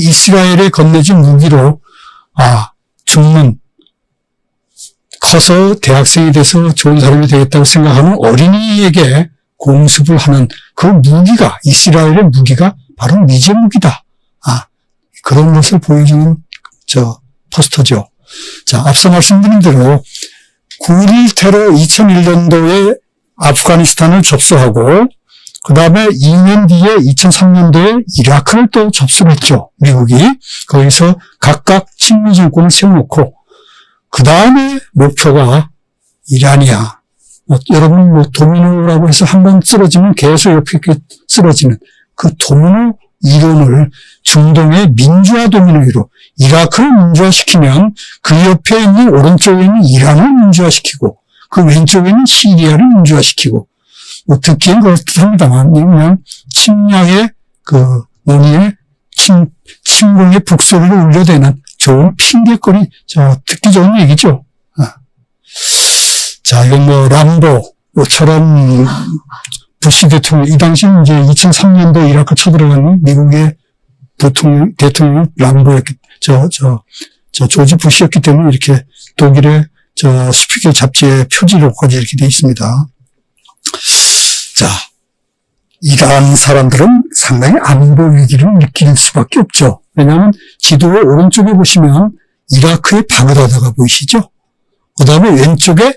이스라엘에 건네준 무기로 죽는, 커서 대학생이 돼서 좋은 사람이 되겠다고 생각하는 어린이에게 공습을 하는 그 무기가, 이스라엘의 무기가 바로 미제 무기다. 그런 것을 보여주는 포스터죠. 자, 앞서 말씀드린 대로 9.11 테러 2001년도에 아프가니스탄을 접수하고, 그 다음에 2년 뒤에 2003년도에 이라크를 또 접수를 했죠. 미국이. 거기서 각각 친미 정권을 세워놓고, 그 다음에 목표가 이란이야. 여러분, 도미노라고 해서 한번 쓰러지면 계속 옆에 쓰러지는 그 도미노 이론을 중동의 민주화 도미노로, 이라크를 민주화시키면 그 옆에 있는 오른쪽에 있는 이란을 민주화시키고, 그 왼쪽에 있는 시리아를 민주화시키고, 듣기엔 그렇답니다만, 그냥 침략의 논의에 침공의 북소리를 울려대는 좋은 핑계거리, 듣기 좋은 얘기죠. 자, 이건 람보처럼 부시 대통령, 이 당시 이제 2003년도 이라크 쳐들어가는 미국의 대통령 람보였기, 조지 부시였기 때문에 이렇게 독일의 스피ker 잡지의 표지로까지 이렇게 되어 있습니다. 자, 이러한 사람들은 상당히 안보 위기를 느낄 수밖에 없죠. 왜냐하면 지도의 오른쪽에 보시면 이라크의 바그다드가 보이시죠? 그 다음에 왼쪽에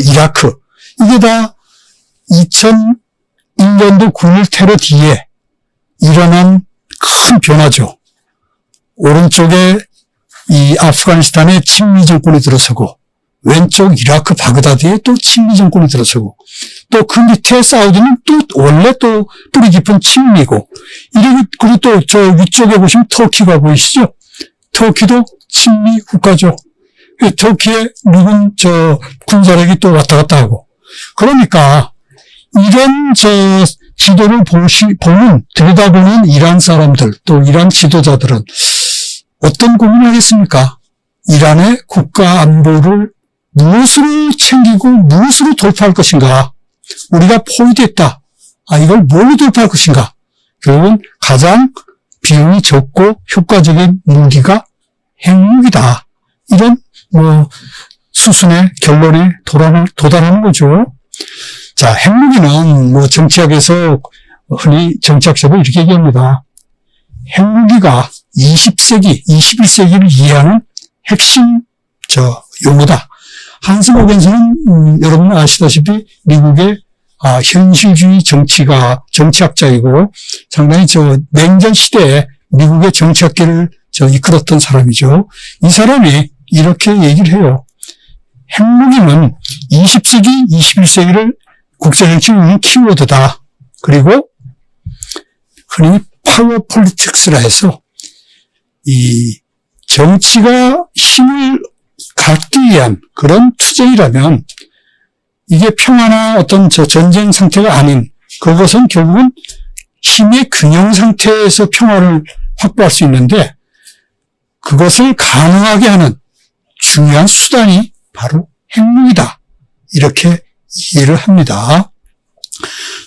이라크. 이게 다 2001년도 9.11 테러 뒤에 일어난 큰 변화죠. 오른쪽에 이 아프가니스탄의 친미 정권이 들어서고, 왼쪽 이라크 바그다드에 또 친미 정권이 들어서고, 또 그 밑에 사우디는 또 원래 또 뿌리 깊은 친미고, 그리고 또 저 위쪽에 보시면 터키가 보이시죠? 터키도 친미 국가죠. 터키에 미군 군사력이 또 왔다 갔다 하고. 그러니까 이런 지도를 들여다보는 이란 사람들, 또 이란 지도자들은 어떤 고민을 하겠습니까? 이란의 국가 안보를 무엇으로 챙기고 무엇으로 돌파할 것인가? 우리가 포위됐다. 이걸 뭘로 돌파할 것인가? 결국은 가장 비용이 적고 효과적인 무기가 핵무기다. 이런 수순의 결론에 도달하는 거죠. 자, 핵무기는 정치학에서 흔히 정치학적으로 이렇게 얘기합니다. 핵무기가 20세기, 21세기를 이해하는 핵심 용어다. 한스 모겐스는 여러분 아시다시피 미국의 현실주의 정치학자이고 상당히 냉전 시대에 미국의 정치학계를 이끌었던 사람이죠. 이 사람이 이렇게 얘기를 해요. 핵무기는 20세기, 21세기를 국제정치의 키워드다. 그리고 흔히 파워 폴리틱스라 해서 이 정치가 힘을 갖기 위한 그런 투쟁이라면 이게 평화나 어떤 전쟁 상태가 아닌, 그것은 결국은 힘의 균형 상태에서 평화를 확보할 수 있는데 그것을 가능하게 하는 중요한 수단이 바로 핵무기다. 이렇게 이해를 합니다.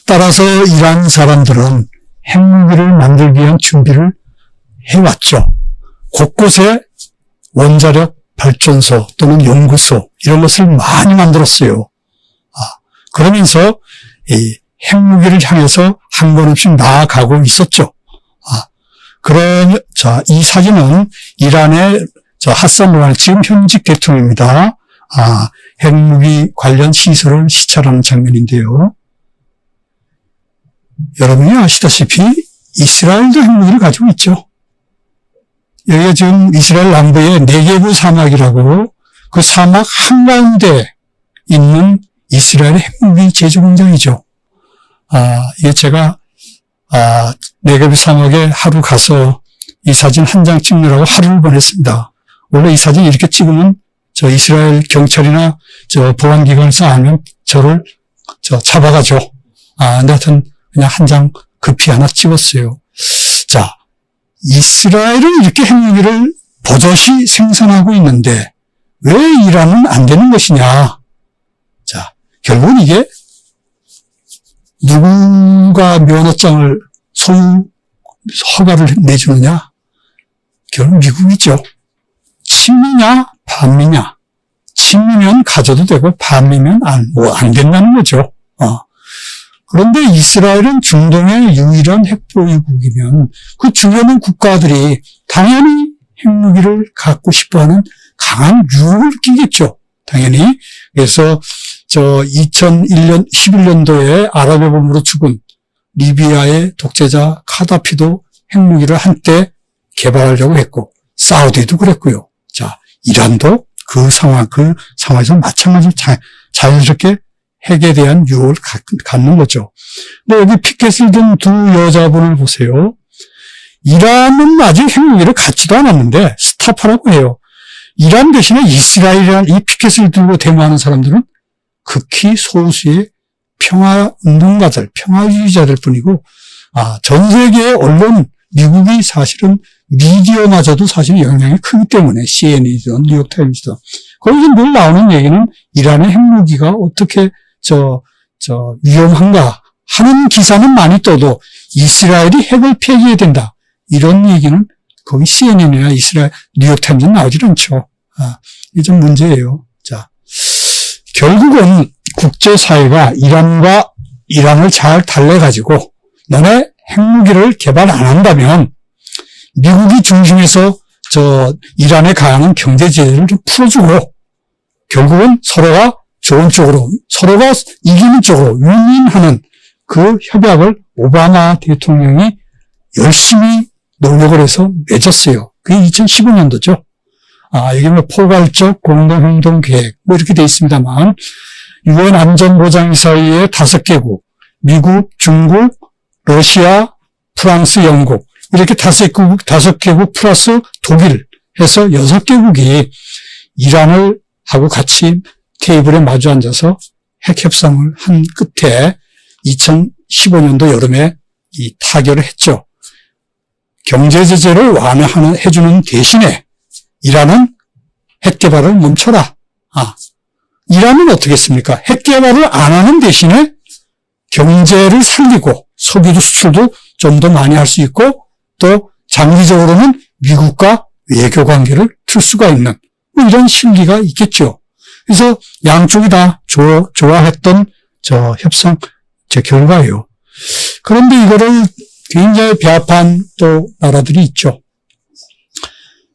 따라서 이란 사람들은 핵무기를 만들기 위한 준비를 해왔죠. 곳곳에 원자력 발전소 또는 연구소 이런 것을 많이 만들었어요. 그러면서 이 핵무기를 향해서 한 걸음씩 나아가고 있었죠. 이 사진은 이란의 하산 루하니 지금 현직 대통령입니다. 핵무기 관련 시설을 시찰하는 장면인데요. 여러분이 아시다시피 이스라엘도 핵무기를 가지고 있죠. 여기가 지금 이스라엘 남부의 네게브 사막이라고 그 사막 한가운데 있는 이스라엘의 핵무기 제조 공장이죠. 이게 제가 네게브 사막에 하루 가서 이 사진 한 장 찍느라고 하루를 보냈습니다. 원래 이 사진 이렇게 찍으면 이스라엘 경찰이나 보안기관에서 알면 저를 잡아가죠. 근데 하여튼 그냥 한 장 급히 하나 찍었어요. 자, 이스라엘은 이렇게 핵무기를 버젓이 생산하고 있는데 왜 이란은 안 되는 것이냐? 자, 결국은 이게 누가 면허장을 소유 허가를 내주느냐? 결국 미국이죠. 친미냐 반미냐? 친미면 가져도 되고 반미면 안 된다는 거죠. 그런데 이스라엘은 중동의 유일한 핵보유국이면 그 주변의 국가들이 당연히 핵무기를 갖고 싶어하는 강한 유혹을 느끼겠죠. 당연히. 그래서 11년도에 아랍의 bom으로 죽은 리비아의 독재자 카다피도 핵무기를 한때 개발하려고 했고, 사우디도 그랬고요. 자, 이란도 그 상황에서 마찬가지로 자연스럽게 핵에 대한 유혹을 갖는 거죠. 근데 여기 피켓을 든 두 여자분을 보세요. 이란은 아직 핵무기를 갖지도 않았는데 스타파라고 해요. 이란 대신에 이스라엘이라는 이 피켓을 들고 데모하는 사람들은 극히 소수의 평화운동가들, 평화주의자들 뿐이고, 전 세계의 언론, 미국이 사실은 미디어마저도 사실 영향이 크기 때문에 CNN이든 뉴욕타임즈든 거기서 늘 나오는 얘기는 이란의 핵무기가 어떻게 위험한가 하는 기사는 많이 떠도 이스라엘이 핵을 폐기해야 된다. 이런 얘기는 거기 CNN이나 이스라엘 뉴욕타임즈는 나오질 않죠. 이게 좀 문제예요. 자, 결국은 국제사회가 이란을 잘 달래가지고 너네 핵무기를 개발 안 한다면 미국이 중심에서 이란에 가하는 경제 제재를 좀 풀어주고 결국은 서로가 좋은 쪽으로, 서로가 이기는 쪽으로 윈윈하는 그 협약을 오바마 대통령이 열심히 노력을 해서 맺었어요. 그게 2015년도죠. 여기 포괄적 공동행동 계획 이렇게 돼 있습니다만 유엔 안전보장이사회의 5개국, 미국, 중국, 러시아, 프랑스, 영국 이렇게 5개국 플러스 독일 해서 6개국이 이란을 하고 같이 테이블에 마주 앉아서 핵 협상을 한 끝에 2015년도 여름에 이 타결을 했죠. 경제 제재를 완화해주는 대신에 이란은 핵 개발을 멈춰라. 이란은 어떻게 했습니까? 핵 개발을 안 하는 대신에 경제를 살리고 석유 수출도 좀 더 많이 할 수 있고 또 장기적으로는 미국과 외교 관계를 틀 수가 있는 이런 실리가 있겠죠. 그래서 양쪽이 다 좋아했던 협상 결과예요. 그런데 이거를 굉장히 배합한 또 나라들이 있죠.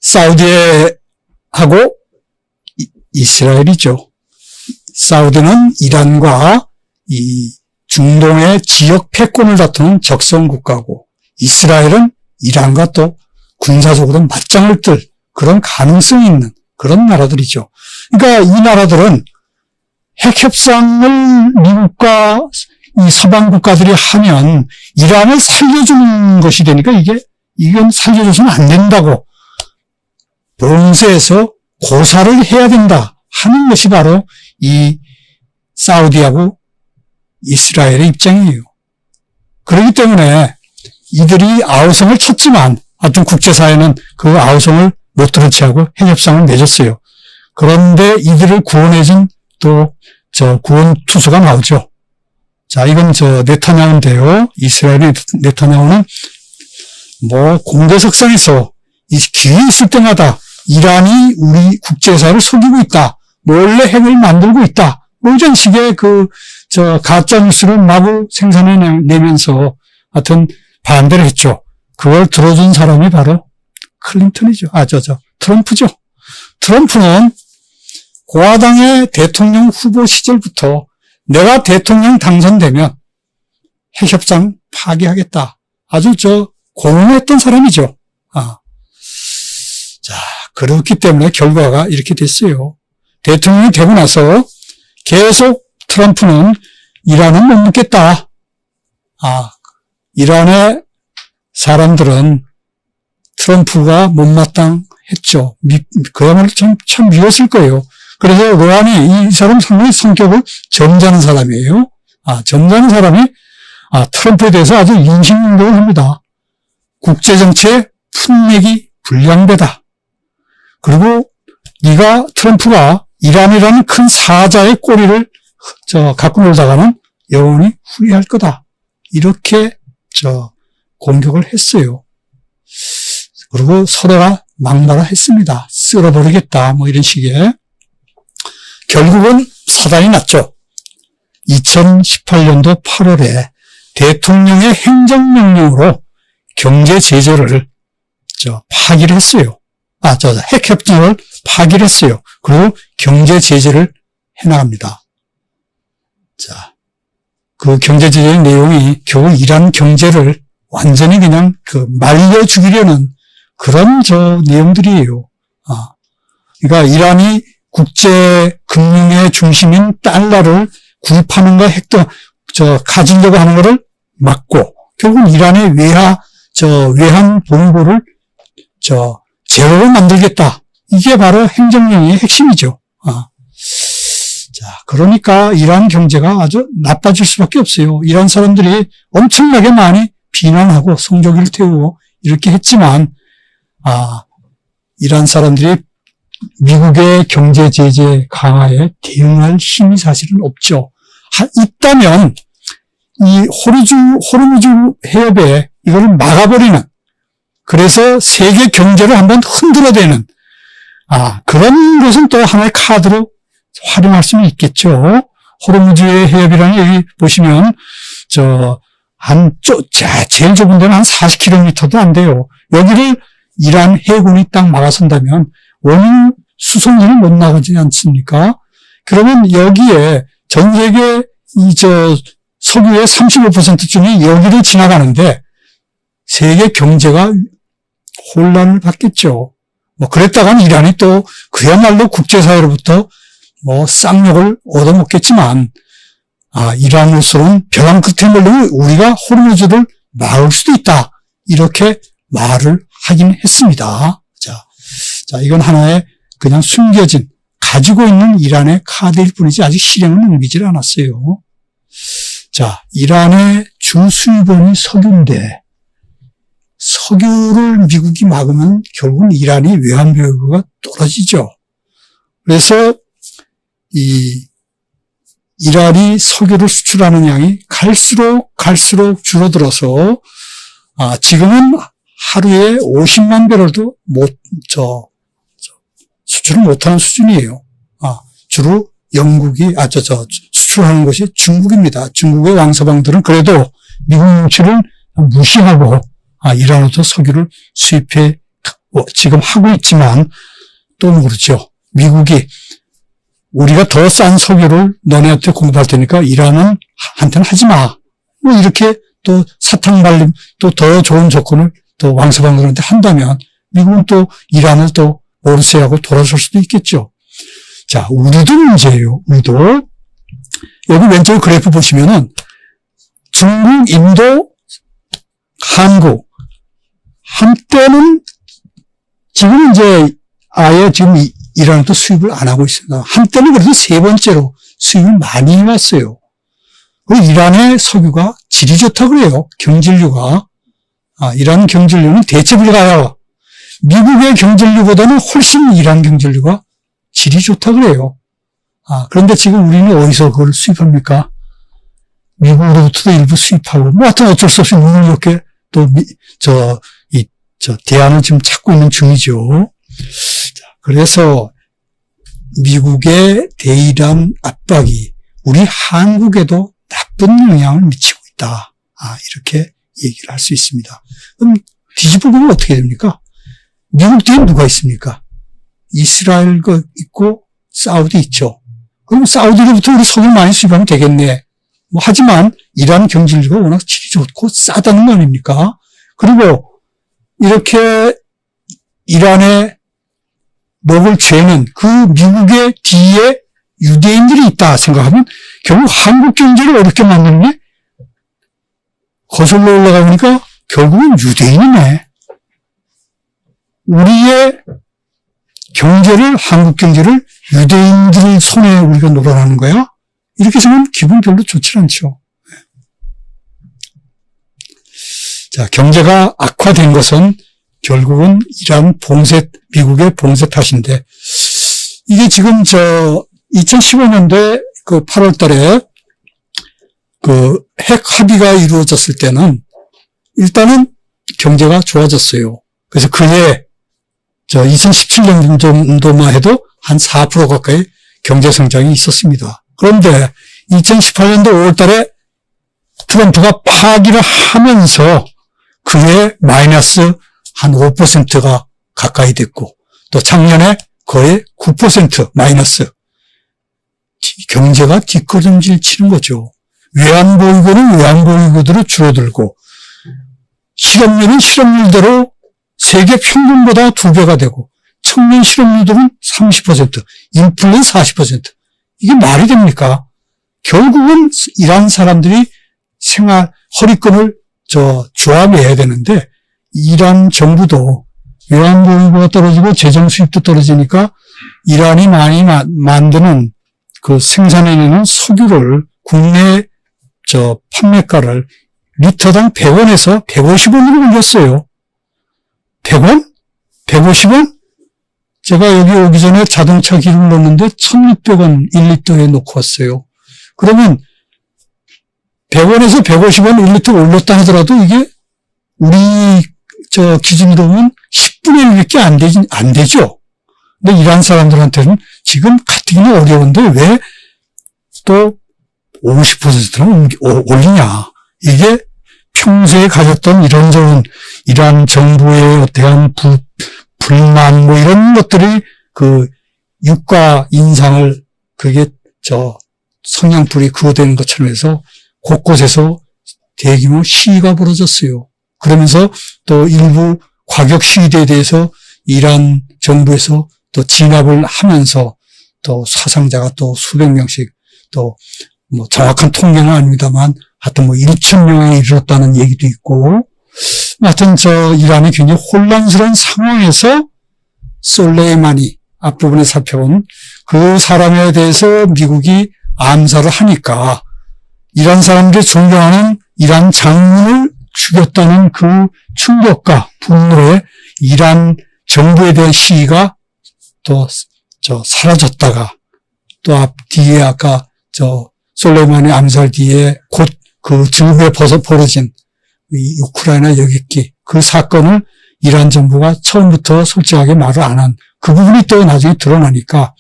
사우디하고 이스라엘이죠. 사우디는 이란과 이 중동의 지역 패권을 다투는 적성 국가고 이스라엘은 이란과 또 군사적으로 맞짱을 뜰 그런 가능성이 있는 그런 나라들이죠. 그러니까 이 나라들은 핵 협상을 미국과 이 서방 국가들이 하면 이란을 살려주는 것이 되니까 이건 살려줘서는 안 된다고 봉쇄해서 고사를 해야 된다 하는 것이 바로 이 사우디하고 이스라엘의 입장이에요. 그렇기 때문에 이들이 아우성을 쳤지만 하여튼 국제사회는 그 아우성을 못 들은 채하고 핵협상을 맺었어요. 그런데 이들을 구원해준 또 구원 투수가 나오죠. 자, 이건 네타냐후인데요. 이스라엘의 네타냐후는 공개석상에서 이 기회 있을 때마다 이란이 우리 국제사회를 속이고 있다. 몰래 핵을 만들고 있다. 이런 식의 가짜뉴스를 마구 생산해내면서 하여튼 반대를 했죠. 그걸 들어준 사람이 바로 클린턴이죠. 트럼프죠. 트럼프는 공화당의 대통령 후보 시절부터 내가 대통령 당선되면 핵협상 파기하겠다. 아주 공언했던 사람이죠. 자, 그렇기 때문에 결과가 이렇게 됐어요. 대통령이 되고 나서 계속 트럼프는 이란은 못 먹겠다. 이란의 사람들은 트럼프가 못마땅했죠. 그야말로 참 미웠을 거예요. 그래서 로하니 이 사람 상당히 성격을 점잖은 사람이에요. 점잖은 사람이 트럼프에 대해서 아주 인신공격을 합니다. 국제정치의 품맥이 불량배다. 그리고 트럼프가 이란이라는 큰 사자의 꼬리를 갖고 놀다가는 영원히 후회할 거다. 이렇게 공격을 했어요. 그리고 서로가 막말을 했습니다. 쓸어버리겠다. 이런 식의. 결국은 사단이 났죠. 2018년도 8월에 대통령의 행정명령으로 경제 제재를 파기를 했어요. 핵협정을 파기를 했어요. 그리고 경제 제재를 해나갑니다. 자, 그 경제 제재의 내용이 결국 이란 경제를 완전히 그냥 말려 죽이려는 그런 내용들이에요. 그러니까 이란이 국제 금융의 중심인 달러를 구입하는 거 핵도 가지려고 하는 거를 막고 결국 이란의 외환 보유고를 제로로 만들겠다. 이게 바로 행정령의 핵심이죠. 자, 그러니까 이란 경제가 아주 나빠질 수밖에 없어요. 이란 사람들이 엄청나게 많이 비난하고 성조기를 태우고 이렇게 했지만, 이란 사람들이 미국의 경제 제재 강화에 대응할 힘이 사실은 없죠. 있다면 이 호르무즈 해협에 이거를 막아버리는, 그래서 세계 경제를 한번 흔들어대는 그런 것은 또 하나의 카드로 활용할 수는 있겠죠. 호르무즈의 해협이라는 여기 보시면, 제일 좁은 데는 한 40km도 안 돼요. 여기를 이란 해군이 딱 막아선다면 원인 수송선이 못 나가지 않습니까? 그러면 여기에 전 세계 석유의 35%쯤이 여기를 지나가는데 세계 경제가 혼란을 받겠죠. 그랬다간 이란이 또 그야말로 국제사회로부터 쌍욕을 얻어먹겠지만, 이란으로서는 벼랑 끝에 몰리면 우리가 호르무즈를 막을 수도 있다. 이렇게 말을 하긴 했습니다. 자, 이건 하나의 그냥 숨겨진, 가지고 있는 이란의 카드일 뿐이지 아직 실행은 옮기질 않았어요. 자, 이란의 주 수입원이 석유인데, 석유를 미국이 막으면 결국은 이란이 외환보유고가 떨어지죠. 그래서 이란이 석유를 수출하는 양이 갈수록 줄어들어서, 지금은 하루에 50만 배럴도 수출을 못하는 수준이에요. 주로 영국이, 수출하는 것이 중국입니다. 중국의 왕서방들은 그래도 미국 수출을 무시하고, 이란으로부터 석유를 수입해, 지금 하고 있지만, 또 모르죠. 미국이 우리가 더 싼 석유를 너네한테 공급할 테니까 이란은 한테는 하지 마. 이렇게 또 사탕 발림, 또 더 좋은 조건을 또 왕서방들한테 한다면 미국은 또 이란을 또 오르세하고 돌아설 수도 있겠죠. 자, 우리도 문제예요. 우리도. 여기 왼쪽 그래프 보시면은 중국, 인도, 한국. 한때는 지금 아예 지금 이란도 수입을 안 하고 있습니다. 한때는 그래도 세 번째로 수입을 많이 해왔어요. 그리고 이란의 석유가 질이 좋다 그래요. 경질류가. 이란 경질류는 대체 불가요. 미국의 경질류보다는 훨씬 이란 경질류가 질이 좋다 그래요. 그런데 지금 우리는 어디서 그걸 수입합니까? 미국으로부터도 일부 수입하고, 하여튼 어쩔 수 없이 운을 이렇게 또, 대안을 지금 찾고 있는 중이죠. 그래서 미국의 대이란 압박이 우리 한국에도 나쁜 영향을 미치고 있다. 이렇게 얘기를 할 수 있습니다. 그럼 뒤집어 보면 어떻게 됩니까? 미국 뒤에 누가 있습니까? 이스라엘 있고 사우디 있죠. 그럼 사우디로부터 우리 석유 많이 수입하면 되겠네. 하지만 이란 경질류가 워낙 질이 좋고 싸다는 거 아닙니까? 그리고 이렇게 이란에 먹을 죄는 그 미국의 뒤에 유대인들이 있다 생각하면 결국 한국 경제를 어렵게 만드는 거슬러 올라가 보니까 결국은 유대인이네. 우리의 경제를, 한국 경제를 유대인들 손에 우리가 놀아나는 거야? 이렇게 생각하면 기분 별로 좋지 않죠. 자, 경제가 악화된 것은 결국은 이란 미국의 봉쇄 탓인데, 이게 지금 2015년도에 그 8월 달에 핵 합의가 이루어졌을 때는 일단은 경제가 좋아졌어요. 그래서 그해 2017년도만 해도 한 4% 가까이 경제 성장이 있었습니다. 그런데 2018년도 5월 달에 트럼프가 파기를 하면서 그해 마이너스 한 5%가 가까이 됐고, 또 작년에 거의 9% 마이너스. 경제가 뒷걸음질 치는 거죠. 외환보유고는 외환보유고대로 줄어들고, 실업률은 실업률대로 세계 평균보다 2배가 되고, 청년 실업률은 30%, 인플레는 40%. 이게 말이 됩니까? 결국은 이란 사람들이 허리끈을 조합해야 되는데, 이란 정부도 외환보유고가 떨어지고 재정 수입도 떨어지니까 이란이 많이 만드는 그 생산해내는 석유를 국내 판매가를 리터당 100원에서 150원으로 올렸어요. 100원? 150원? 제가 여기 오기 전에 자동차 기름을 넣었는데 1,600원 1리터에 놓고 왔어요. 그러면 100원에서 150원 1리터 올렸다 하더라도 이게 우리 기준으로 보면 10분의 1밖에 안 되죠. 근데 이란 사람들한테는 지금 가뜩이나 어려운데 왜 또 50%는 올리냐. 이게 평소에 가졌던 이런저런 이란 정부에 대한 불만 뭐 이런 것들이 그 유가 인상을 그게 성냥불이 그어되는 것처럼 해서 곳곳에서 대규모 시위가 벌어졌어요. 그러면서 또 일부 과격 시위대에 대해서 이란 정부에서 또 진압을 하면서 또 사상자가 또 수백 명씩 또 뭐 정확한 통계는 아닙니다만 하여튼 뭐 1,000명에 이르렀다는 얘기도 있고 하여튼 이란이 굉장히 혼란스러운 상황에서 솔레이마니 앞부분에 살펴본 그 사람에 대해서 미국이 암살을 하니까 이란 사람들이 존경하는 이란 장군을 죽였다는 그 충격과 분노에 이란 정부에 대한 시위가 또 사라졌다가 또 앞뒤에 아까 솔레이마니 암살 뒤에 곧 그 즈음에 벌어진 이 우크라이나 여객기 그 사건을 이란 정부가 처음부터 솔직하게 말을 안 한 그 부분이 또 나중에 드러나니까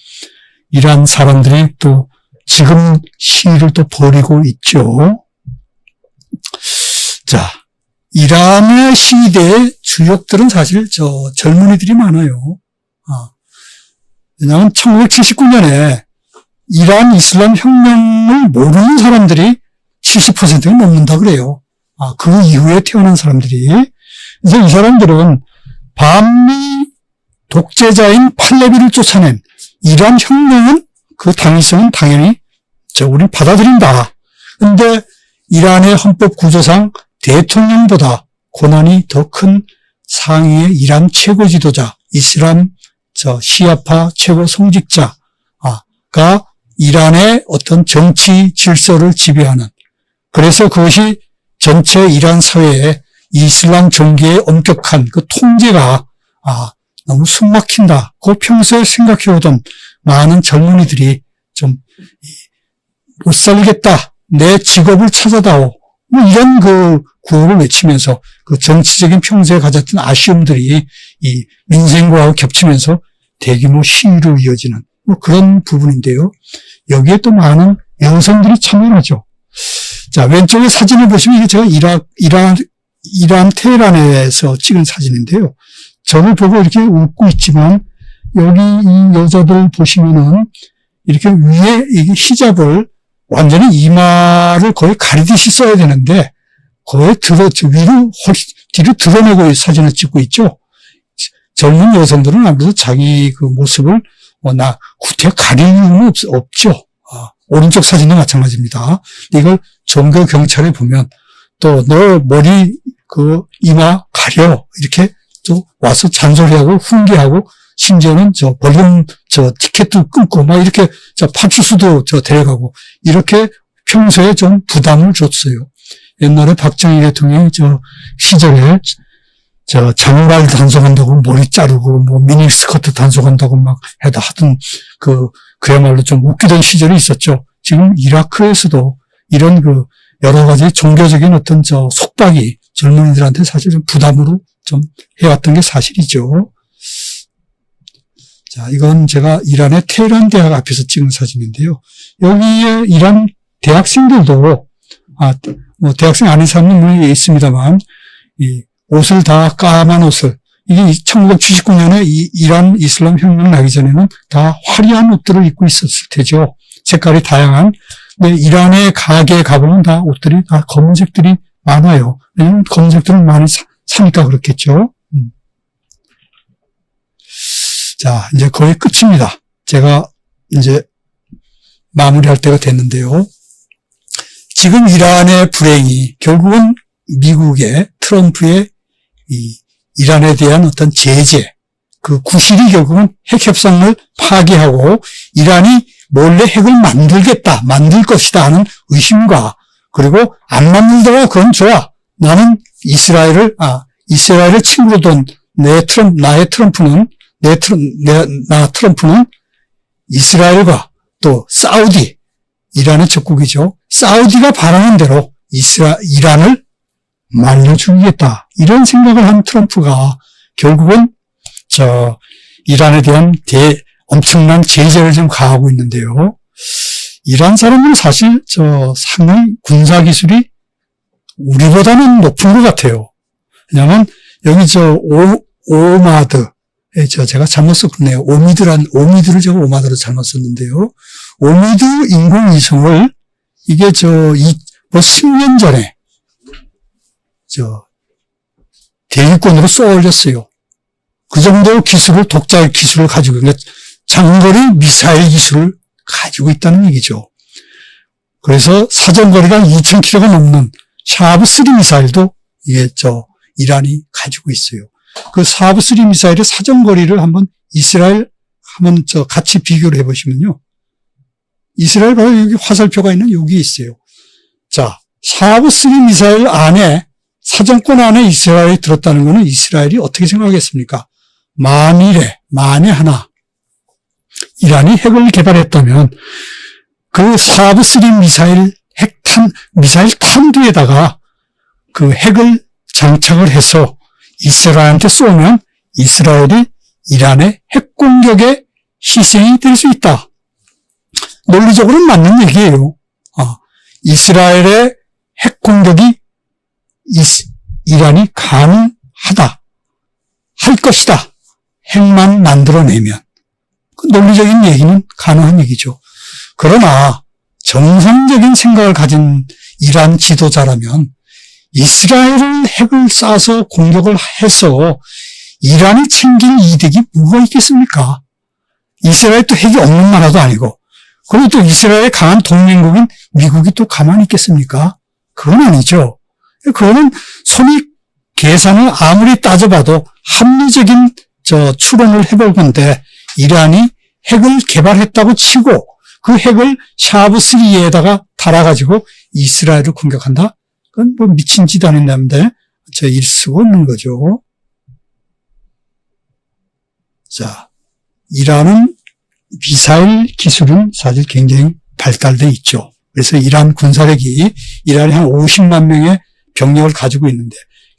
이란 사람들이 또 지금 시위를 또 벌이고 있죠. 자, 이란의 시위대의 주역들은 사실 젊은이들이 많아요. 왜냐하면 1979년에 이란 이슬람 혁명을 모르는 사람들이 70%가 넘는다 그래요. 그 이후에 태어난 사람들이. 그래서 이 사람들은 반미 독재자인 팔레비를 쫓아낸 이란 혁명은 그 당위성은 당연히 우린 받아들인다. 근데 이란의 헌법 구조상 대통령보다 권한이 더 큰 상위의 이란 최고 지도자, 이슬람 시아파 최고 성직자가 이란의 어떤 정치 질서를 지배하는, 그래서 그것이 전체 이란 사회에 이슬람 종교의 엄격한 그 통제가 너무 숨막힌다. 그 평소에 생각해오던 많은 젊은이들이 좀 못 살겠다. 내 직업을 찾아다오. 뭐 이런 그 구호를 외치면서 그 정치적인 평소에 가졌던 아쉬움들이 이 민생과하고 겹치면서 대규모 시위로 이어지는 뭐 그런 부분인데요. 여기에 또 많은 여성들이 참여하죠. 자, 왼쪽에 사진을 보시면 이게 제가 이란 테헤란에서 찍은 사진인데요. 저를 보고 이렇게 웃고 있지만 여기 이 여자들 보시면은 이렇게 위에 이게 히잡을 완전히 이마를 거의 가리듯이 써야 되는데 거의 뒤로 드러내고 사진을 찍고 있죠. 젊은 여성들은 아무래도 자기 그 모습을 구태 가릴 이유는 없죠. 오른쪽 사진도 마찬가지입니다. 이걸 종교 경찰에 보면 또 너 머리 그 이마 가려 이렇게 또 와서 잔소리하고 훈계하고 심지어는 볼륨 티켓도 끊고 막 이렇게 파출소도 데려가고 이렇게 평소에 좀 부담을 줬어요. 옛날에 박정희 대통령이 시절에 장발 단속한다고 머리 자르고 뭐 미니스커트 단속한다고 막 하던 그야말로 좀 웃기던 시절이 있었죠. 지금 이라크에서도 이런 여러 가지 종교적인 어떤 속박이 젊은이들한테 사실 좀 부담으로 좀 해왔던 게 사실이죠. 자, 이건 제가 이란의 테헤란 대학 앞에서 찍은 사진인데요. 여기에 이란 대학생들도, 뭐 대학생 아닌 사람은 있습니다만, 이 옷을 다 까만 옷을, 이게 1979년에 이란 이슬람 혁명 나기 전에는 다 화려한 옷들을 입고 있었을 테죠. 색깔이 다양한. 근데 이란의 가게에 가보면 다 옷들이 다 검은색들이 많아요. 왜냐면 검은색들을 많이 사니까 그렇겠죠. 자, 이제 거의 끝입니다. 제가 이제 마무리할 때가 됐는데요. 지금 이란의 불행이 결국은 미국의 트럼프의 이란에 대한 어떤 제재, 그 구실이 결국은 핵협상을 파기하고 이란이 몰래 핵을 만들 것이다 하는 의심과 그리고 안 만들더라도 그건 좋아. 나는 이스라엘을 친구로 둔 트럼프는 이스라엘과 또 사우디, 이란의 적국이죠. 사우디가 바라는 대로 이란을 말려 죽이겠다. 이런 생각을 한 트럼프가 결국은 이란에 대한 엄청난 제재를 좀 가하고 있는데요. 이란 사람들은 사실 상당히 군사 기술이 우리보다는 높은 것 같아요. 왜냐하면 여기 오마드, 제가 잘못 썼네요. 오미드를 제가 오마드로 잘못 썼는데요. 오미드 인공위성을 이게 10년 전에 대기권으로 쏘아 올렸어요. 그 정도 독자 기술을 가지고, 그러니까 장거리 미사일 기술을 가지고 있다는 얘기죠. 그래서 사정거리가 2,000km가 넘는 샤브3 미사일도 이게 이란이 가지고 있어요. 그 샤브3 미사일의 사정거리를 이스라엘 같이 비교를 해보시면요. 이스라엘 바로 여기 화살표가 있는 여기 있어요. 자, 샤브3 미사일 안에, 사정권 안에 이스라엘이 들었다는 것은 이스라엘이 어떻게 생각하겠습니까? 만에 하나 이란이 핵을 개발했다면 그 샤브3 미사일 탄두에다가 그 핵을 장착을 해서 이스라엘한테 쏘면 이스라엘이 이란의 핵 공격의 희생이 될 수 있다. 논리적으로는 맞는 얘기예요. 이스라엘의 핵 공격이 이란이 가능하다. 할 것이다. 핵만 만들어내면. 그 논리적인 얘기는 가능한 얘기죠. 그러나 정상적인 생각을 가진 이란 지도자라면 이스라엘을 핵을 쏴서 공격을 해서 이란이 챙길 이득이 뭐가 있겠습니까? 이스라엘 또 핵이 없는 나라도 아니고, 그리고 또 이스라엘의 강한 동맹국인 미국이 또 가만히 있겠습니까? 그건 아니죠. 그거는 계산을 아무리 따져봐도 합리적인 추론을 해볼 건데, 이란이 핵을 개발했다고 치고 그 핵을 샤브3에다가 달아가지고 이스라엘을 공격한다? 그건 미친 짓 아닌데 일 수가 없는 거죠. 자, 이란은 미사일 기술은 사실 굉장히 발달돼 있죠. 그래서 이란 군사력이, 이란이 한 50만 명의 병력을 가지고 있는데,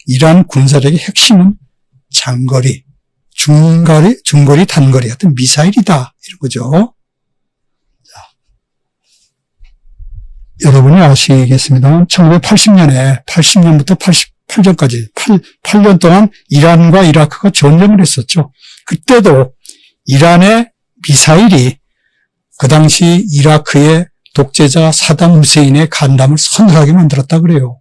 이란 군사력의 핵심은 장거리, 중거리, 단거리 같은 미사일이다. 이런 거죠. 자, 여러분이 아시겠습니다만 80년부터 88년까지 8년 동안 이란과 이라크가 전쟁을 했었죠. 그때도 이란의 미사일이 그 당시 이라크의 독재자 사담 후세인의 간담을 서늘하게 만들었다 그래요.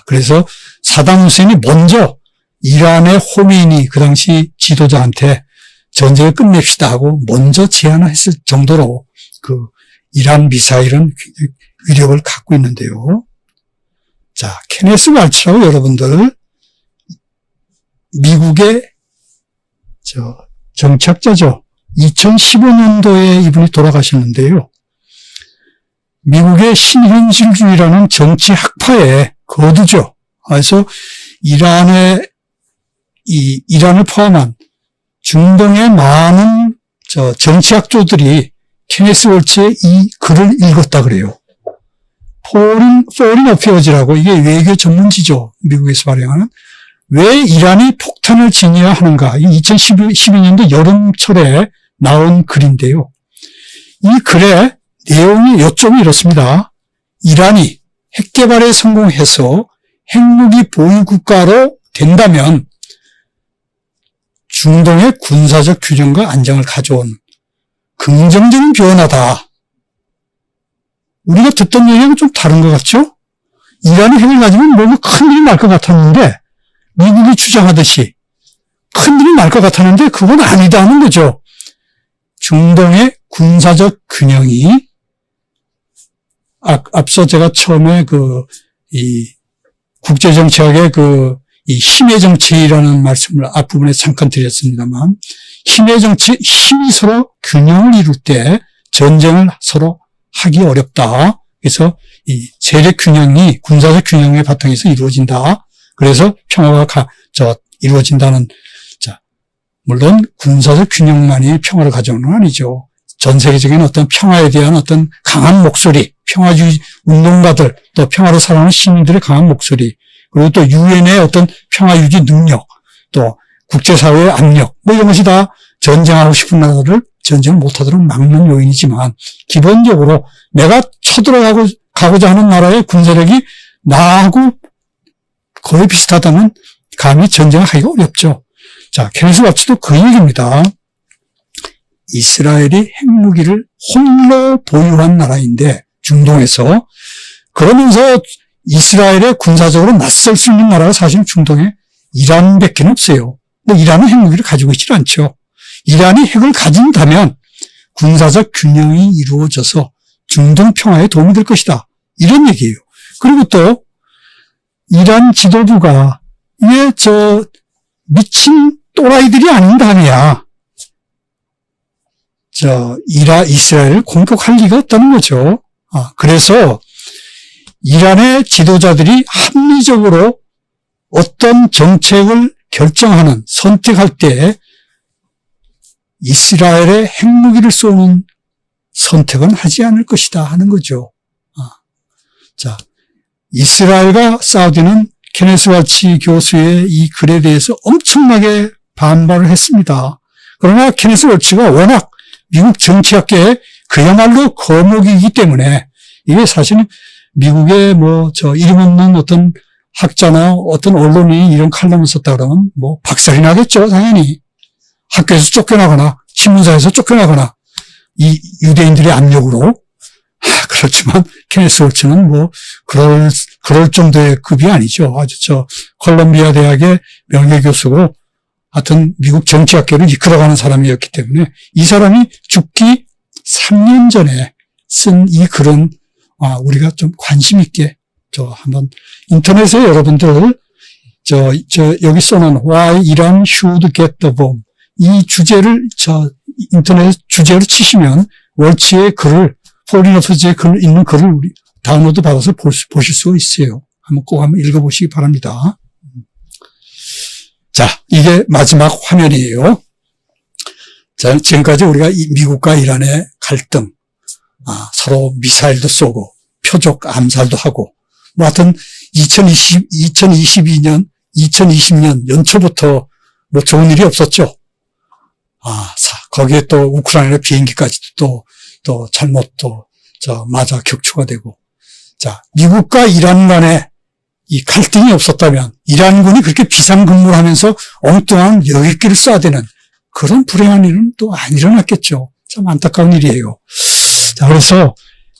그래서 사담 후세인이 먼저 이란의 호메이니 그 당시 지도자한테 전쟁을 끝냅시다 하고 먼저 제안을 했을 정도로 그 이란 미사일은 위력을 갖고 있는데요. 자, 케네스 왈츠라고 여러분들 미국의 정치학자죠. 2015년도에 이분이 돌아가셨는데요. 미국의 신현실주의라는 정치 학파의 거두죠. 그래서 이란을 포함한 중동의 많은 정치학조들이 케네스 왈츠의 이 글을 읽었다 그래요. 포린 어페어즈라고, 이게 외교 전문지죠. 미국에서 발행하는. 왜 이란이 폭탄을 지녀야 하는가. 2012년도 여름철에 나온 글인데요. 이 글의 내용이 요점이 이렇습니다. 이란이 핵 개발에 성공해서 핵무기 보유국가로 된다면 중동의 군사적 균형과 안정을 가져온 긍정적인 변화다. 우리가 듣던 얘기하고 좀 다른 것 같죠? 이란이 핵을 가지면 뭔가 큰일이 날 것 같았는데, 미국이 주장하듯이 큰일이 날 것 같았는데 그건 아니다는 거죠. 중동의 군사적 균형이, 앞서 제가 처음에 국제정치학의 이 힘의 정치라는 말씀을 앞부분에 잠깐 드렸습니다만, 힘이 서로 균형을 이룰 때 전쟁을 서로 하기 어렵다. 그래서 이 세력 균형이 군사적 균형의 바탕에서 이루어진다. 그래서 평화가 이루어진다는, 물론 군사적 균형만이 평화를 가져오는 건 아니죠. 전 세계적인 어떤 평화에 대한 어떤 강한 목소리, 평화주의 운동가들, 또 평화로 살아가는 시민들의 강한 목소리, 그리고 또 유엔의 어떤 평화 유지 능력, 또 국제사회의 압력, 뭐 이런 것이 다 전쟁하고 싶은 나라를 전쟁을 못하도록 막는 요인이지만, 기본적으로 내가 가고자 하는 나라의 군사력이 나하고 거의 비슷하다면 감히 전쟁을 하기가 어렵죠. 자, 케네스 와츠도 그 얘기입니다. 이스라엘이 핵무기를 홀로 보유한 나라인데, 중동에서, 그러면서 이스라엘에 군사적으로 맞설 수 있는 나라가 사실 중동에 이란밖에 없어요. 근데 이란은 핵무기를 가지고 있지 않죠. 이란이 핵을 가진다면 군사적 균형이 이루어져서 중동 평화에 도움이 될 것이다. 이런 얘기예요. 그리고 또 이란 지도부가 이게 미친 또라이들이 아닌 다음이야. 이스라엘을 공격할 리가 없다는 거죠. 그래서 이란의 지도자들이 합리적으로 어떤 정책을 선택할 때 이스라엘에 핵무기를 쏘는 선택은 하지 않을 것이다 하는 거죠. 자, 이스라엘과 사우디는 케네스 와치 교수의 이 글에 대해서 엄청나게 반발을 했습니다. 그러나 케네스 와치가 워낙 미국 정치학계의 그야말로 거목이기 때문에 이게 사실은 미국의 이름 없는 어떤 학자나 어떤 언론이 이런 칼럼을 썼다 그러면 박살이 나겠죠, 당연히. 학교에서 쫓겨나거나 신문사에서 쫓겨나거나 이 유대인들의 압력으로. 그렇지만 케네스 워치는 그럴 정도의 급이 아니죠. 아주 콜롬비아 대학의 명예교수고 하여튼 미국 정치학계를 이끌어가는 사람이었기 때문에 이 사람이 죽기 3년 전에 쓴 이 글은 우리가 좀 관심 있게 한번 인터넷에 여러분들 여기 써놓은 Why Iran Should Get the Bomb 이 주제를 인터넷 주제로 치시면 월치의 글을 포리너프즈의 있는 글을 우리 다운로드 받아서 보실 수 있어요. 꼭 한번 읽어보시기 바랍니다. 자, 이게 마지막 화면이에요. 자, 지금까지 우리가 미국과 이란의 갈등, 서로 미사일도 쏘고 표적 암살도 하고 하여튼 2022년, 2020년 연초부터 좋은 일이 없었죠. 거기에 또 우크라이나 비행기까지도 또 잘못 맞아 격추가 되고. 자, 미국과 이란 간에 이 갈등이 없었다면 이란군이 그렇게 비상근무를 하면서 엉뚱한 여객기를 쏴대는 그런 불행한 일은 또 안 일어났겠죠. 참 안타까운 일이에요. 자, 그래서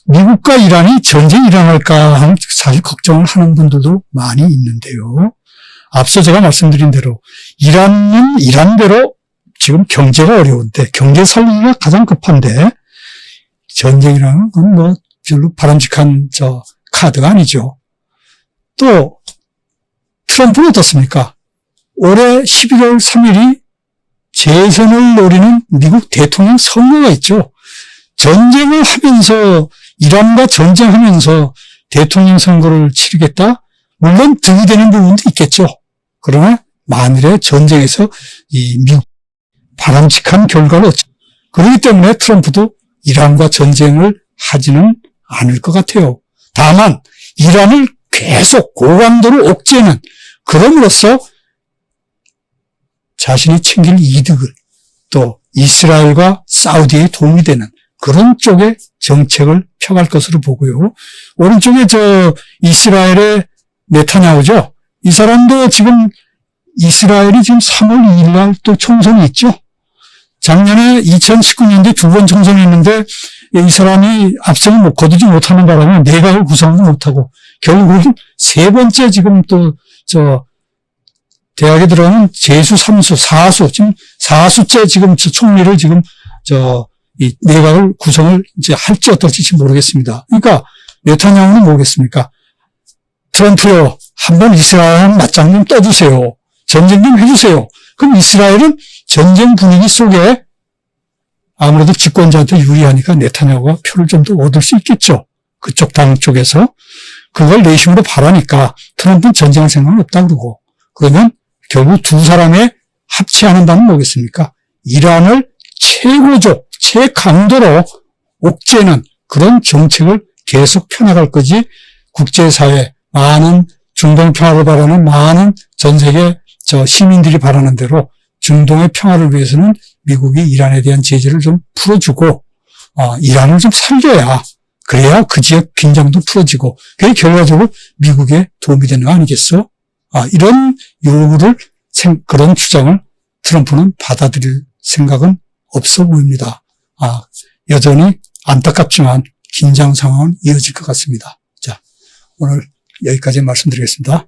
미국과 이란이 전쟁이 일어날까 하는 사실 걱정을 하는 분들도 많이 있는데요. 앞서 제가 말씀드린 대로 이란은 이란대로 지금 경제가 어려운데 경제 살리기가 가장 급한데 전쟁이라는 건 별로 바람직한 카드가 아니죠. 또 트럼프는 어떻습니까? 올해 11월 3일이 재선을 노리는 미국 대통령 선거가 있죠. 전쟁을 하면서 이란과 전쟁하면서 대통령 선거를 치르겠다? 물론 득이 되는 부분도 있겠죠. 그러나 만일에 전쟁에서 이 미국 바람직한 결과를 얻죠. 그렇기 때문에 트럼프도 이란과 전쟁을 하지는 않을 것 같아요. 다만 이란을 계속 고강도로 억제하는 그럼으로써 자신이 챙길 이득을 또 이스라엘과 사우디에 도움이 되는 그런 쪽의 정책을 펴갈 것으로 보고요. 오른쪽에 이스라엘의 네타냐후죠. 이 사람도 지금 이스라엘이 지금 3월 2일 날 또 총선이 있죠. 작년에 2019년도에 2번 총선했는데 이 사람이 압승을 거두지 못하는 바람에 내각을 구성도 못하고 결국은 세 번째 지금 또 대학에 들어가는 재수, 3수, 4수, 지금 4수째 지금 총리를 지금 이 내각을 구성을 이제 할지 어떨지 모르겠습니다. 그러니까 네타냐후는 뭐겠습니까? 트럼프요, 한번 이스라엘 맞짱 좀 떠주세요. 전쟁 좀 해주세요. 그럼 이스라엘은 전쟁 분위기 속에 아무래도 집권자한테 유리하니까 네타냐후가 표를 좀 더 얻을 수 있겠죠. 그쪽 당 쪽에서. 그걸 내심으로 바라니까 트럼프는 전쟁할 생각은 없다 그러고. 그러면 결국 두 사람의 합치하는 바는 뭐겠습니까? 이란을 최고조, 최강도로 옥죄는 그런 정책을 계속 펴나갈 거지 국제사회, 많은 중동 평화를 바라는 많은 전 세계 시민들이 바라는 대로 중동의 평화를 위해서는 미국이 이란에 대한 제재를 좀 풀어주고, 이란을 좀 살려야, 그래야 그 지역 긴장도 풀어지고, 그게 결과적으로 미국에 도움이 되는 거 아니겠어? 이런 요구를, 그런 주장을 트럼프는 받아들일 생각은 없어 보입니다. 여전히 안타깝지만 긴장 상황은 이어질 것 같습니다. 자, 오늘 여기까지 말씀드리겠습니다.